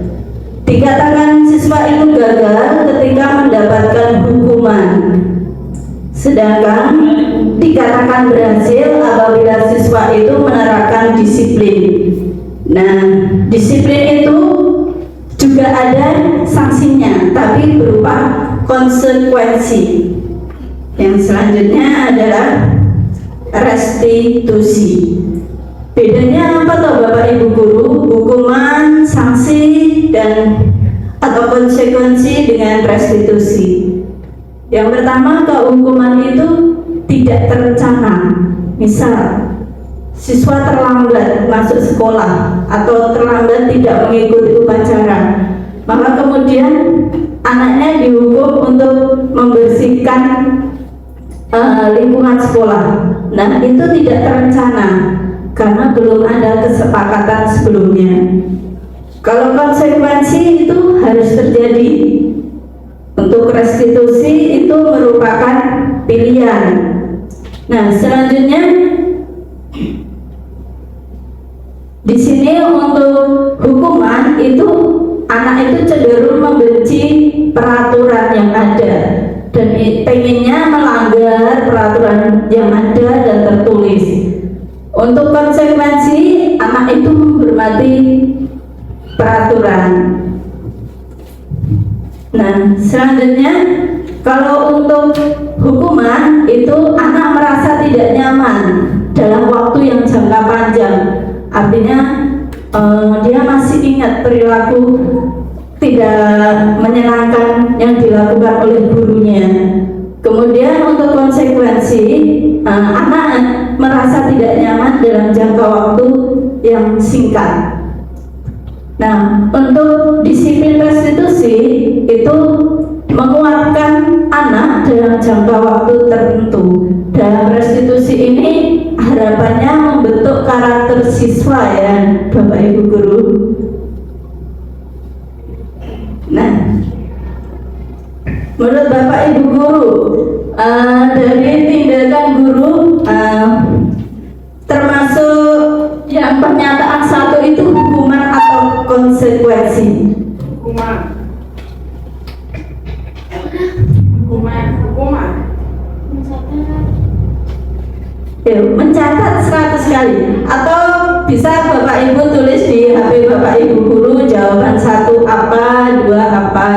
Speaker 1: Dikatakan siswa itu gagal ketika mendapatkan hukuman, sedangkan dikatakan berhasil apabila siswa itu menerapkan disiplin. Nah, disiplin itu juga ada sanksinya, tapi berupa konsekuensi. Yang selanjutnya adalah restitusi. Bedanya apa toh Bapak Ibu guru? Hukuman, sanksi, dan atau konsekuensi dengan restitusi. Yang pertama, kehukuman itu tidak terencana. Misal, siswa terlambat masuk sekolah atau terlambat tidak mengikuti upacara, maka kemudian anaknya dihukum untuk membersihkan lingkungan sekolah. Nah, itu tidak terencana karena belum ada kesepakatan sebelumnya. Kalau konsekuensi itu harus terjadi. Untuk restitusi itu merupakan pilihan. Nah, selanjutnya di sini untuk hukuman itu anak itu cenderung membenci peraturan yang ada dan pengennya melanggar peraturan yang ada dan tertulis. Untuk konsekuensi, anak itu menghormati peraturan. Nah, selanjutnya kalau untuk hukuman itu anak merasa tidak nyaman dalam waktu yang jangka panjang. Artinya dia masih ingat perilaku tidak menyenangkan yang dilakukan oleh gurunya. Kemudian untuk konsekuensi, anak merasa tidak nyaman dalam jangka waktu yang singkat. Nah, untuk disiplin restitusi itu menguatkan anak dalam jangka waktu tertentu. Dalam restitusi ini harapannya membentuk karakter siswa ya, Bapak Ibu guru. Nah, menurut Bapak Ibu guru, dari tindakan guru termasuk yang pernyataan satu itu hukuman atau konsekuensi?
Speaker 7: Hukuman.
Speaker 1: Mencatat 100 kali atau bisa Bapak Ibu tulis di HP Bapak Ibu guru jawaban 1 apa, 2 apa.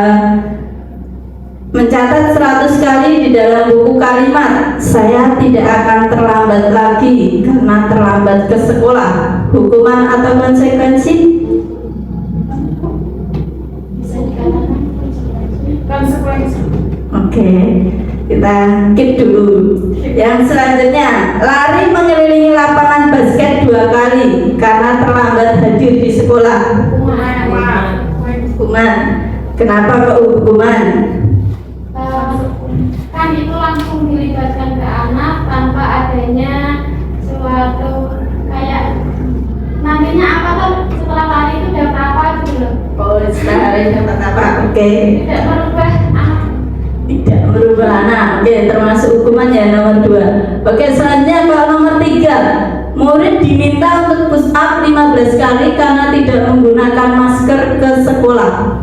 Speaker 1: Mencatat 100 kali di dalam buku kalimat, saya tidak akan terlambat lagi karena terlambat ke sekolah. Hukuman atau konsekuensi?
Speaker 7: Bisa dikatakan konsekuensi.
Speaker 1: Oke, kita keep dulu. Yang selanjutnya, lari mengelilingi lapangan basket 2 kali karena terlambat hadir di sekolah. Hukuman. Kenapa kok hukuman?
Speaker 7: Kan itu langsung dilibatkan ke anak tanpa adanya suatu kayak nantinya apa tuh setelah lari itu dapat apa gitu loh.
Speaker 1: Oh, setelah lari dapat apa? Oke.
Speaker 7: Tidak merubah anak.
Speaker 1: Tidak merubah anak. Oke, termasuk hukuman ya nomor 2. Oke, selanjutnya kalau nomor 3, murid diminta untuk push up 15 kali karena tidak menggunakan masker ke sekolah.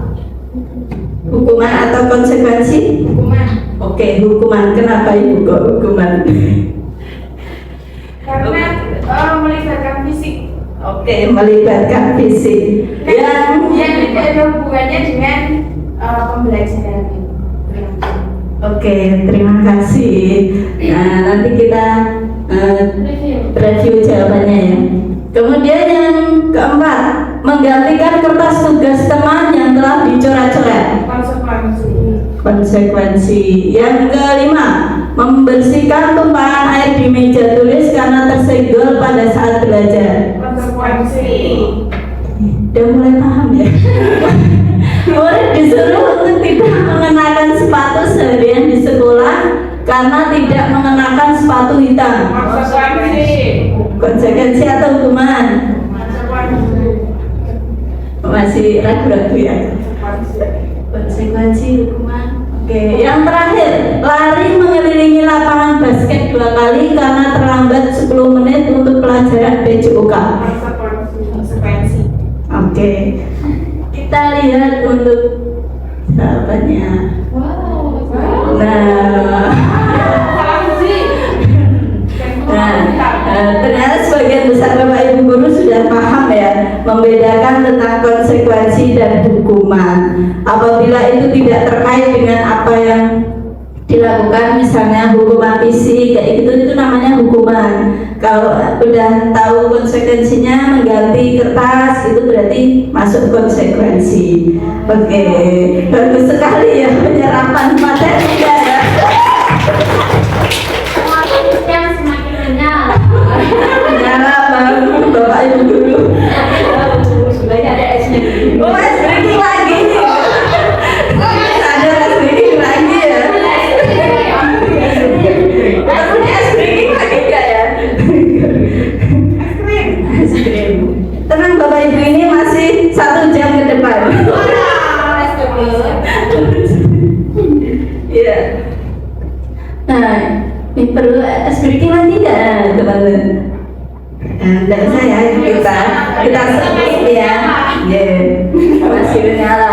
Speaker 1: Hukuman atau konsekuensi?
Speaker 7: Hukuman.
Speaker 1: Oke, hukuman. Kenapa Ibu kok hukuman?
Speaker 7: Karena melibatkan fisik.
Speaker 1: Oke, melibatkan fisik.
Speaker 7: Yang tidak ada hubungannya dengan pembelajaran.
Speaker 1: Oke, terima kasih. Nah, nanti kita review jawabannya ya. Kemudian yang keempat, menggantikan kertas tugas teman yang telah dicoret-coret. Konsekuensi. Yang kelima, membersihkan tumpahan air di meja tulis karena tersenggol pada saat belajar.
Speaker 7: Konsekuensi.
Speaker 1: Udah mulai paham ya? Murid disuruh untuk tidak mengenakan sepatu seharian di sekolah karena tidak mengenakan sepatu hitam. Konsekuensi atau hukuman? Masih ragu-ragu ya? Konsekuensi, hukuman. Oke, yang terakhir, lari mengelilingi lapangan basket 2 kali karena terlambat 10 menit untuk pelajaran PJOK.
Speaker 7: Konsekuensi.
Speaker 1: Oke, kita lihat untuk jawabannya. Ternyata sebagian besar Bapak Ibu guru sudah paham ya, membedakan tentang konsekuensi dan hukuman. Apabila itu tidak terkait dengan apa yang dilakukan misalnya hukuman fisik kayak gitu, itu namanya hukuman. Kalau udah tahu konsekuensinya mengganti kertas itu berarti masuk konsekuensi. Oke, bagus sekali ya penyerapan materi ya.
Speaker 7: Yang semakin kenyal.
Speaker 1: Menyerap Bapak Ibu guru.
Speaker 5: Sebenarnya ada esnya.
Speaker 1: Oh, es breaking lagi. Ada es breaking lagi ya. Ini es breaking lagi enggak ya? Es krim. Tenang Bapak Ibu, ini masih 1 jam ke depan. Iya. Nah, ini perlu es breaking lagi enggak, teman-teman? Enggak usah ya, kita skip ya. Masih menyala.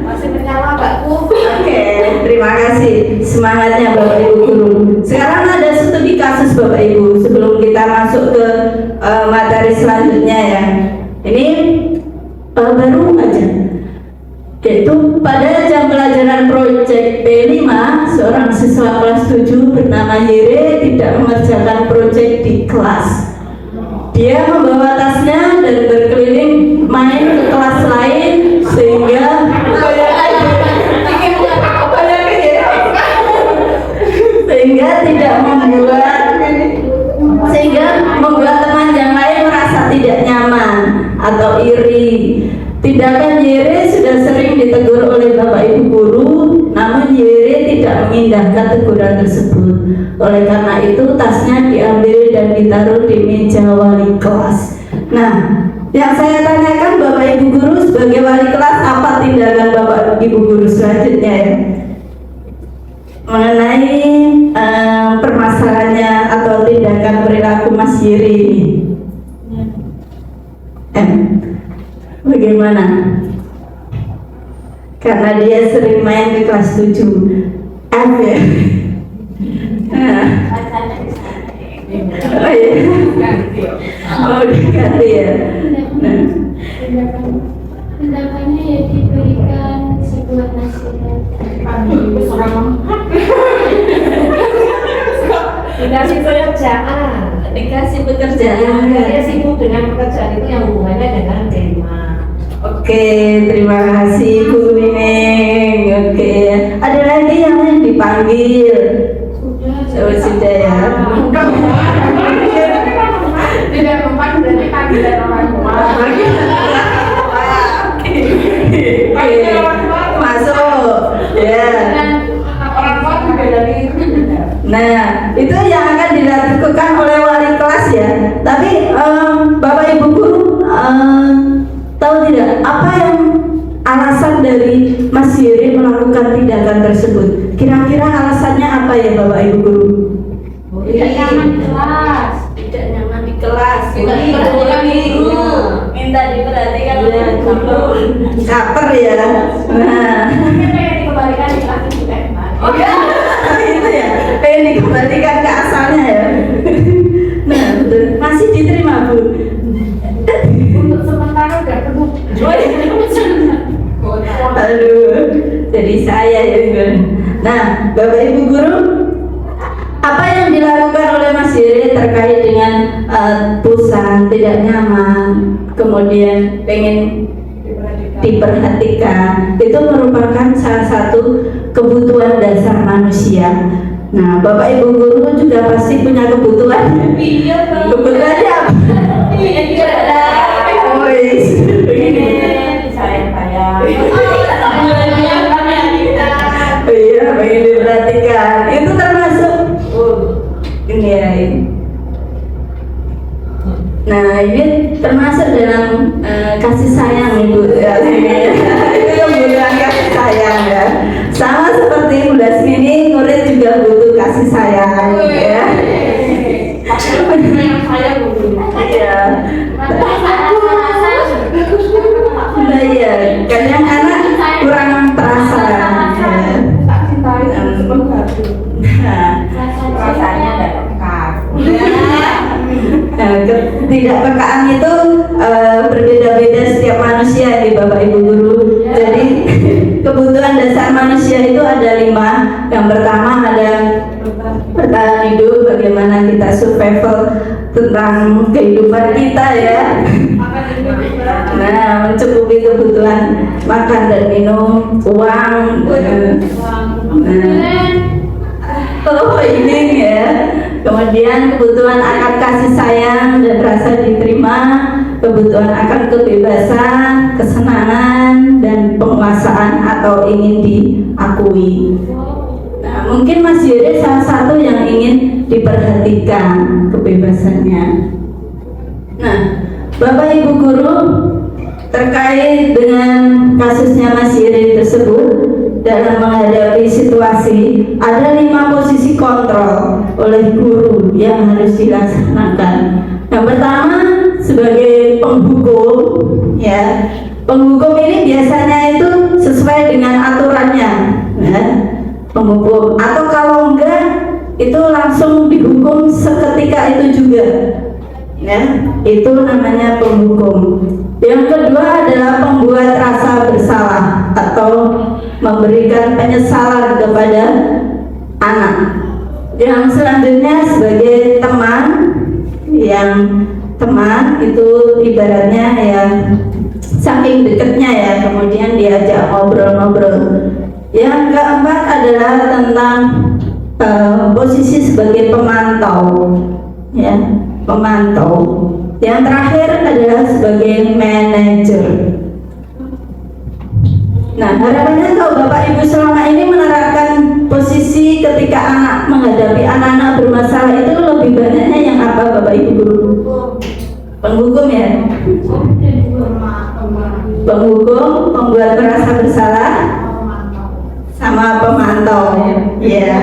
Speaker 7: Masih menyala Mbakku.
Speaker 1: Oke, terima kasih semangatnya Bapak Ibu guru. Sekarang ada studi kasus Bapak Ibu sebelum kita masuk ke materi selanjutnya ya. Ini baru aja. Yaitu pada jam pelajaran proyek P5, seorang siswa kelas 7 bernama Yere tidak mengerjakan proyek di kelas. Dia membawa tasnya dan berkeliling main ke kelas lain sehingga membuat teman yang lain merasa tidak nyaman atau iri. Tindakan Yere sudah sering ditegur oleh Bapak Ibu guru, namun Yere tidak mengindahkan teguran tersebut. Oleh karena itu tasnya diambil dan ditaruh di meja wali kelas. Nah, yang saya tanyakan Bapak Ibu guru sebagai wali kelas, apa tindakan Bapak Ibu guru selanjutnya ya? Mengenai permasalahannya atau tindakan perilaku Mas Yere ini. Bagaimana? Karena dia sering main ke kelas 7. F ya. Nah. Oh iya. Oh diganti ya. Nah.
Speaker 7: Tindakannya ya diberikan sebuah nasihat.
Speaker 5: Dikasih pekerjaan.
Speaker 1: Dikasih pekerjaan.
Speaker 5: Dia sibuk dengan pekerjaan itu yang hubungannya dengan tema.
Speaker 1: Oke, terima kasih Bu Nining. Oke, ada lagi yang dipanggil? Sudah ya.
Speaker 5: Tidak mempan berarti panggilan orang tua.
Speaker 1: Oke, masuk. Ya.
Speaker 5: Orang tua juga dari itu.
Speaker 1: Nah, itu yang akan dilakukan oleh wali kelas ya. Tapi Bapak Ibu guru tahu tidak apa yang alasan dari Mas Yere melakukan tindakan tersebut? Kira-kira alasannya apa ya Bapak Ibu guru?
Speaker 7: Tidak nyaman di kelas.
Speaker 1: Tidak nyaman di kelas.
Speaker 7: Minta diperhatikan guru.
Speaker 1: Minta diperhatikan oleh guru. Caper ya. Nah.
Speaker 7: Mungkin pengen dikembalikan di kelas juga.
Speaker 1: Oh ya, itu ya. Pengen dikembalikan ke asalnya ya. Nah, betul. Masih diterima Bu.
Speaker 7: Untuk sementara udah perlu.
Speaker 1: Aduh, jadi saya ya Gun. Nah, Bapak Ibu guru, apa yang dilakukan oleh Mas Yere terkait dengan bosan, tidak nyaman, kemudian pengen diperhatikan, itu merupakan salah satu kebutuhan dasar manusia. Nah, Bapak Ibu guru juga pasti punya kebutuhan.
Speaker 7: Iya, Bang.
Speaker 1: Kebutuhannya apa?
Speaker 7: Iya,
Speaker 5: Sayang-sayang.
Speaker 1: Iya, pengen diperhatikan. Itu termasuk ini ya. Nah, ini termasuk dalam kasih sayang Ibu. Ya, itu kebutuhan kasih sayang ya. Sama seperti Bu Lasmini, murid juga butuh kasih sayang ya.
Speaker 7: Saya dulu.
Speaker 1: Iya. Nah, iya, kadang anak kurang terasa.
Speaker 5: Rasanya ada pekat.
Speaker 1: Ketidakpekaan itu berbeda-beda setiap manusia di Bapak Ibu guru. Jadi kebutuhan dasar manusia itu ada 5. Yang pertama ada kita survival tentang kehidupan kita ya. Nah, mencukupi kebutuhan makan dan minum, uang. Oh ini ya. Kemudian kebutuhan akan kasih sayang dan rasa diterima, kebutuhan akan kebebasan, kesenangan dan penguasaan atau ingin diakui. Nah, mungkin Mas Yuri salah satu yang ingin diperhatikan kebebasannya. Nah, Bapak Ibu Guru, terkait dengan kasusnya Mas Yuri tersebut, dalam menghadapi situasi ada 5 posisi kontrol oleh guru yang harus dilaksanakan. Yang pertama sebagai penghukum, ya. Penghukum ini biasanya itu sesuai dengan aturannya, ya. Penghukum, atau kalau enggak itu langsung dihukum seketika itu juga, ya. Itu namanya penghukum. Yang kedua adalah pembuat rasa bersalah atau memberikan penyesalan kepada anak. Yang selanjutnya sebagai teman, yang teman itu ibaratnya ya saking dekatnya ya, kemudian diajak ngobrol-ngobrol. Yang keempat adalah tentang posisi sebagai pemantau, ya, pemantau. Yang terakhir adalah sebagai manajer. Nah, harapannya kalau Bapak Ibu selama ini menerapkan posisi ketika anak menghadapi anak-anak bermasalah itu lebih banyaknya yang apa Bapak Ibu Guru? Penghukum ya? Penghukum, pembuat merasa bersalah, sama pemantau ya.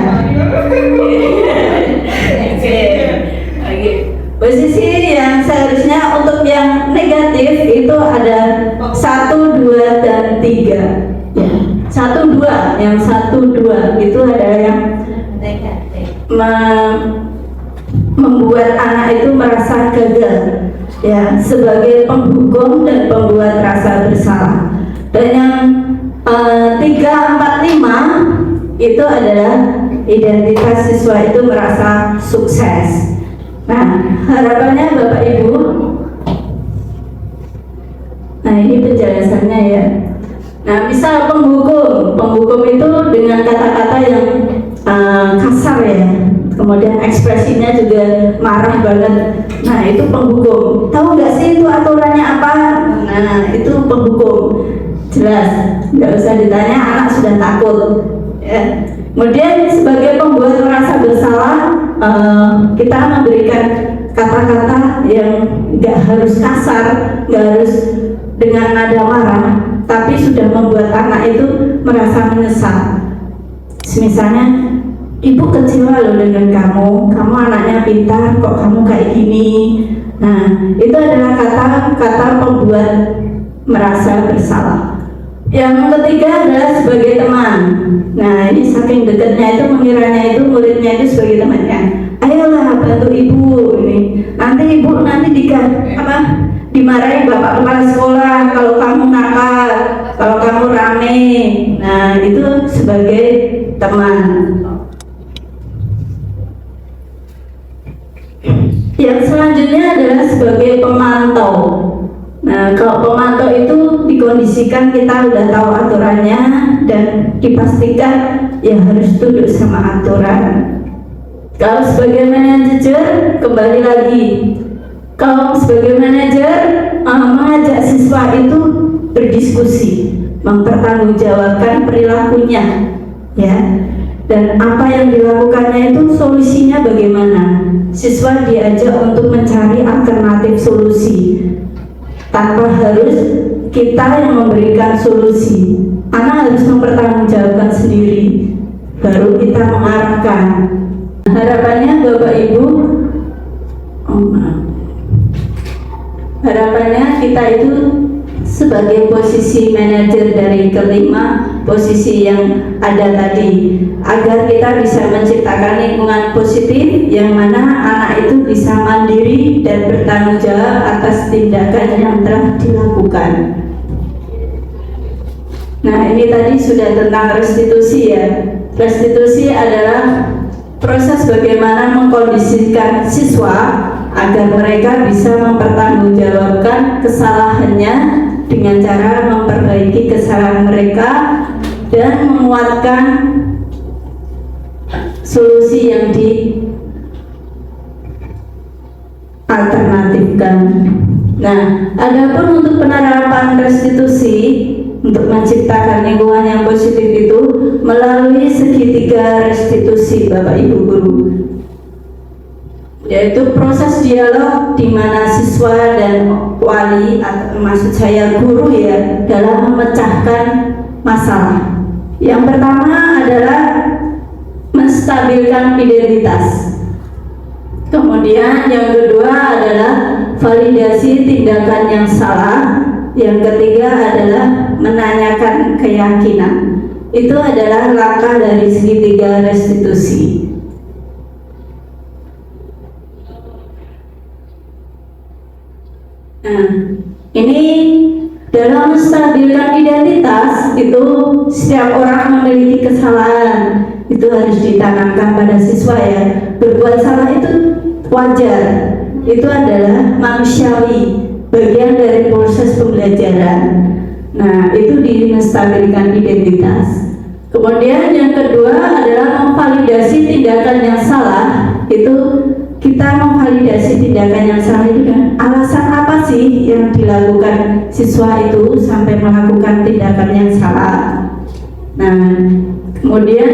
Speaker 1: Oke. Posisi yang seharusnya untuk yang negatif itu ada 1, 2, dan 3 ya. 1, 2, yang 1, 2 itu adalah yang negatif, membuat anak itu merasa gagal ya, sebagai penghukum dan pembuat rasa bersalah. Dan yang 3, 4, 5 itu adalah identitas siswa itu merasa sukses. Nah, harapannya Bapak Ibu, nah ini penjelasannya ya. Nah, misal penghukum itu dengan kata-kata yang kasar ya, kemudian ekspresinya juga marah banget. Nah, itu penghukum. Tahu nggak sih itu aturannya apa? Nah, itu penghukum. Jelas, nggak usah ditanya, anak sudah takut. Ya. Kemudian sebagai pembuat merasa bersalah, kita memberikan kata-kata yang nggak harus kasar, nggak harus dengan nada marah, tapi sudah membuat anak itu merasa menyesal. Misalnya, ibu kecewa loh dengan kamu anaknya pintar, kok kamu kayak gini. Nah, itu adalah kata-kata pembuat merasa bersalah. Yang ketiga adalah sebagai teman. Nah, ini saking dekatnya itu mengiranya itu muridnya itu sebagai temannya. Ayolah bantu ibu ini. Nanti ibu dimarahin bapak kepala sekolah kalau kamu nakal, kalau kamu rame. Nah, itu sebagai teman. Yang selanjutnya adalah sebagai pemantau. Nah, kalau pemantau itu dikondisikan kita udah tahu aturannya dan dipastikan ya harus tunduk sama aturan. Kalau sebagai manajer, kembali lagi, kalau sebagai manajer mengajak siswa itu berdiskusi, mempertanggungjawabkan perilakunya, ya, dan apa yang dilakukannya itu solusinya bagaimana. Siswa diajak untuk mencari alternatif solusi. Tanpa harus kita yang memberikan solusi, anak harus mempertanggungjawabkan sendiri, baru kita mengarahkan. Harapannya Bapak Ibu, harapannya kita itu sebagai posisi manajer dari kelima posisi yang ada tadi, agar kita bisa menciptakan lingkungan positif yang mana anak itu bisa mandiri dan bertanggung jawab atas tindakan yang telah dilakukan. Nah, ini tadi sudah tentang restitusi ya. Restitusi adalah proses bagaimana mengkondisikan siswa agar mereka bisa mempertanggungjawabkan kesalahannya dengan cara memperbaiki kesalahan mereka dan menguatkan solusi yang dialternatifkan. Nah, adapun untuk penerapan restitusi untuk menciptakan lingkungan yang positif itu melalui segitiga restitusi Bapak Ibu Guru, yaitu proses dialog di mana siswa dan wali, atau maksud saya guru ya, dalam memecahkan masalah. Yang pertama adalah menstabilkan identitas. Kemudian yang kedua adalah validasi tindakan yang salah. Yang ketiga adalah menanyakan keyakinan. Itu adalah langkah dari segitiga restitusi. Nah, ini dalam menstabilkan identitas itu setiap orang memiliki kesalahan. Itu harus ditanamkan pada siswa ya. Berbuat salah itu wajar. Itu adalah manusiawi, bagian dari proses pembelajaran. Nah, itu di menstabilkan identitas. Kemudian yang kedua adalah memvalidasi tindakan yang salah. Itu kita memvalidasi tindakan yang salah itu kan alasan apa sih yang dilakukan siswa itu sampai melakukan tindakan yang salah. Nah, kemudian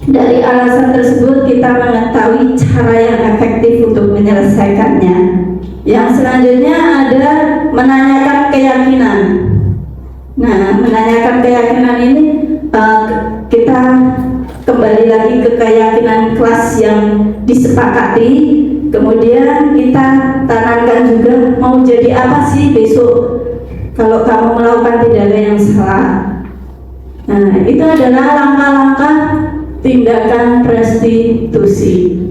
Speaker 1: dari alasan tersebut kita mengetahui cara yang efektif untuk menyelesaikannya. Yang selanjutnya ada menanyakan keyakinan. Nah, menanyakan keyakinan ini kita kembali lagi ke keyakinan kelas yang disepakati. Kemudian kita tanamkan juga mau jadi apa sih besok kalau kamu melakukan tindakan yang salah. Nah, itu adalah langkah-langkah tindakan restitusi.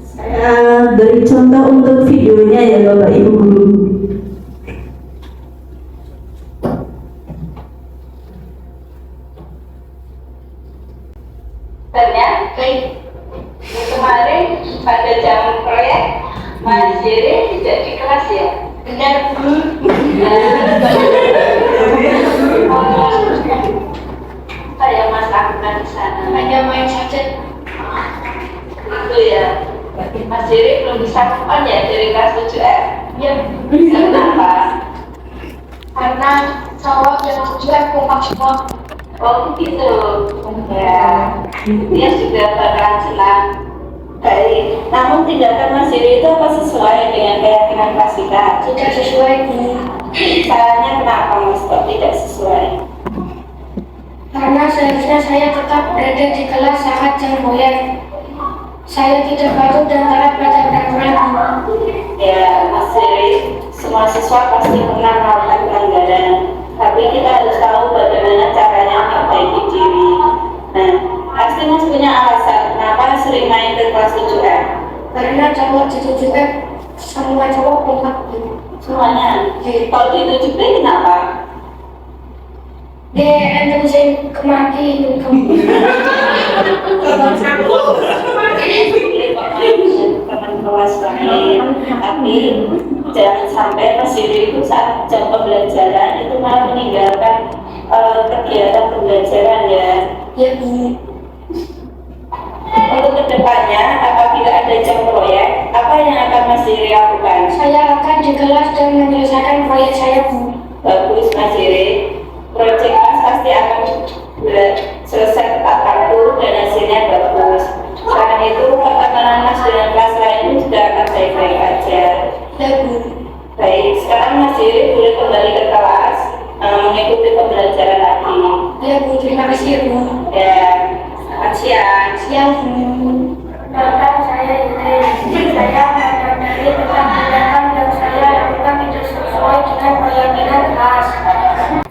Speaker 1: Saya beri contoh untuk videonya ya Bapak Ibu Guru.
Speaker 8: Kemarin pada jam proyek Mas Jere tidak di kelas ya? Benar Bu. Saya Mas lakukan di sana. Hanya main saja. Itu ya. Mas Jere belum bisa kapan ya dari kelas 7F? Ya. Kenapa? Karena cowok yang 7F kompak semua. Oh gitu. Ya. Dia sudah bakalan senang. Baik, namun tindakan Mas Jere itu apa sesuai dengan keyakinan kelas kita? Tidak sesuai. Salahnya kenapa Mas kok tidak sesuai?
Speaker 7: Karena seharusnya saya tetap berada di kelas saat jam proyek. Saya tidak patuh dan taat pada peraturan.
Speaker 8: Ya, Mas Jere, semua siswa pasti pernah melakukan pelanggaran. Tapi kita harus tahu bagaimana caranya memperbaiki diri. Nah, pasti Mas punya alasan kenapa sering main ke kelas 7F.
Speaker 7: Karena cowok di 7F semua cowok kompak.
Speaker 8: Semuanya. Kalau di 7B kenapa?
Speaker 7: Ente bisa kemaki kamu.
Speaker 8: Teman kelas kami, tapi jangan sampai Mas Jere itu saat jam pembelajaran itu malah meninggalkan kegiatan pembelajaran ya.
Speaker 7: Ya Bu.
Speaker 8: Untuk kedepannya, apabila ada jam proyek, apa yang akan Mas Jere lakukan?
Speaker 7: Saya akan di kelas dan menyelesaikan proyek saya Bu.
Speaker 8: Bagus Mas Jere. Proyek Mas pasti akan selesai tepat waktu dan hasilnya bagus. Selain itu, pertemanan Mas dengan kelas lain juga akan baik-baik aja.
Speaker 7: Ya Bu.
Speaker 8: Baik, sekarang Mas Jere boleh kembali ke kelas mengikuti pembelajaran lagi.
Speaker 7: Ya Bu, terima kasih ya Bu.
Speaker 8: Ya, selamat siang.
Speaker 7: Siang Bu. Perkenalkan saya Yudi. Saya menyadari tentang tindakan yang saya lakukan tidak sesuai dengan keyakinan kelas.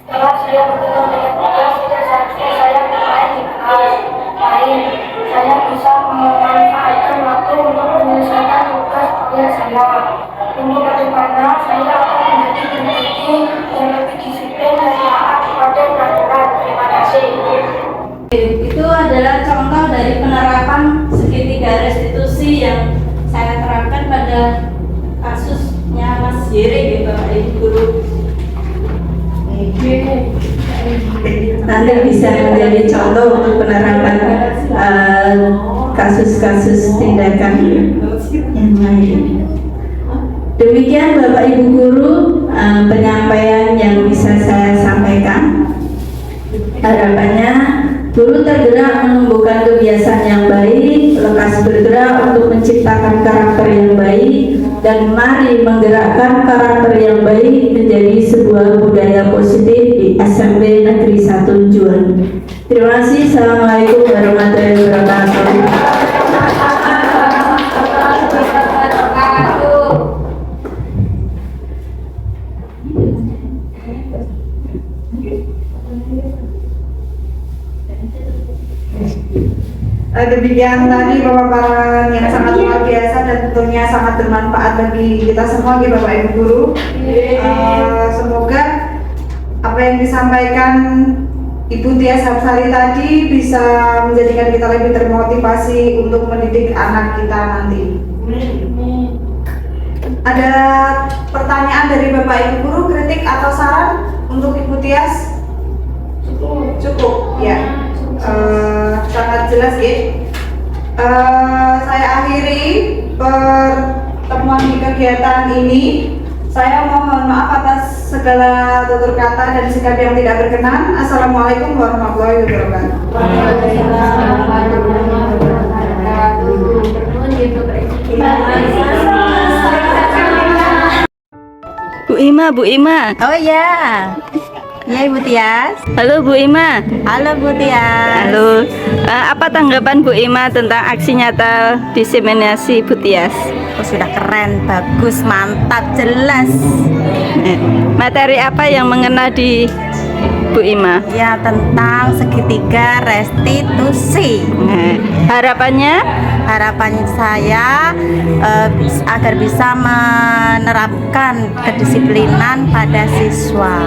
Speaker 7: Setelah saya bertemu dengan kelas, tidak seharusnya saya bermain di kelas lain. Saya bisa memanfaatkan waktu untuk menyelesaikan tugas proyek saya. Untuk kedepannya, saya akan menjadi pendidik yang lebih disiplin dan taat kepada peraturan. Terima kasih.
Speaker 1: Itu adalah contoh dari dari penerapan segitiga restitusi yang saya terapkan pada kasusnya Mas Jere gitu Bapak Ibu Guru. Nanti bisa menjadi contoh untuk penerapan kasus-kasus tindakan yang lain. Demikian Bapak Ibu Guru penyampaian yang bisa saya sampaikan. Harapannya guru tergerak menumbuhkan kebiasaan yang baik, lekas bergerak untuk menciptakan karakter yang baik, dan mari menggerakkan karakter yang baik menjadi sebuah budaya positif di SMP Negeri 1 Juan. Terima kasih. Assalamualaikum warahmatullahi wabarakatuh.
Speaker 2: Demikian tadi pemaparan yang sangat luar biasa dan tentunya sangat bermanfaat bagi kita semua, Bapak Ibu Guru. Semoga apa yang disampaikan Ibu Tias Hapsari tadi bisa menjadikan kita lebih termotivasi untuk mendidik anak kita nanti. Ada pertanyaan dari Bapak Ibu Guru, kritik atau saran untuk Ibu Tias? Cukup ya. Sangat jelas ya. Saya akhiri pertemuan di kegiatan ini. Saya mohon maaf atas segala tutur kata dan sikap yang tidak berkenan. Assalamualaikum warahmatullahi wabarakatuh.
Speaker 1: Bu Ima.
Speaker 6: Oh ya. Ya Ibu Tias.
Speaker 1: Halo Bu Ima.
Speaker 6: Halo Bu Tias.
Speaker 1: Halo. Apa tanggapan Bu Ima tentang aksi nyata diseminasi Bu Tias?
Speaker 6: Oh, sudah keren, bagus, mantap, jelas.
Speaker 1: Materi apa yang mengena di Bu Ima?
Speaker 6: Ya, tentang segitiga restitusi.
Speaker 1: Harapannya?
Speaker 6: Harapan saya agar bisa menerapkan kedisiplinan pada siswa.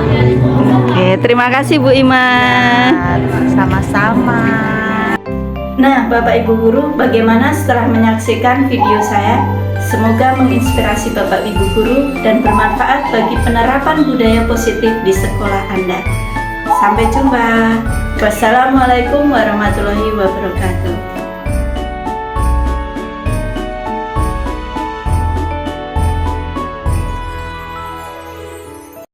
Speaker 1: Oke, terima kasih Bu Ima.
Speaker 6: Sama-sama.
Speaker 1: Nah, Bapak Ibu Guru, bagaimana setelah menyaksikan video saya? Semoga menginspirasi Bapak Ibu Guru dan bermanfaat bagi penerapan budaya positif di sekolah Anda. Sampai jumpa. Wassalamualaikum warahmatullahi wabarakatuh.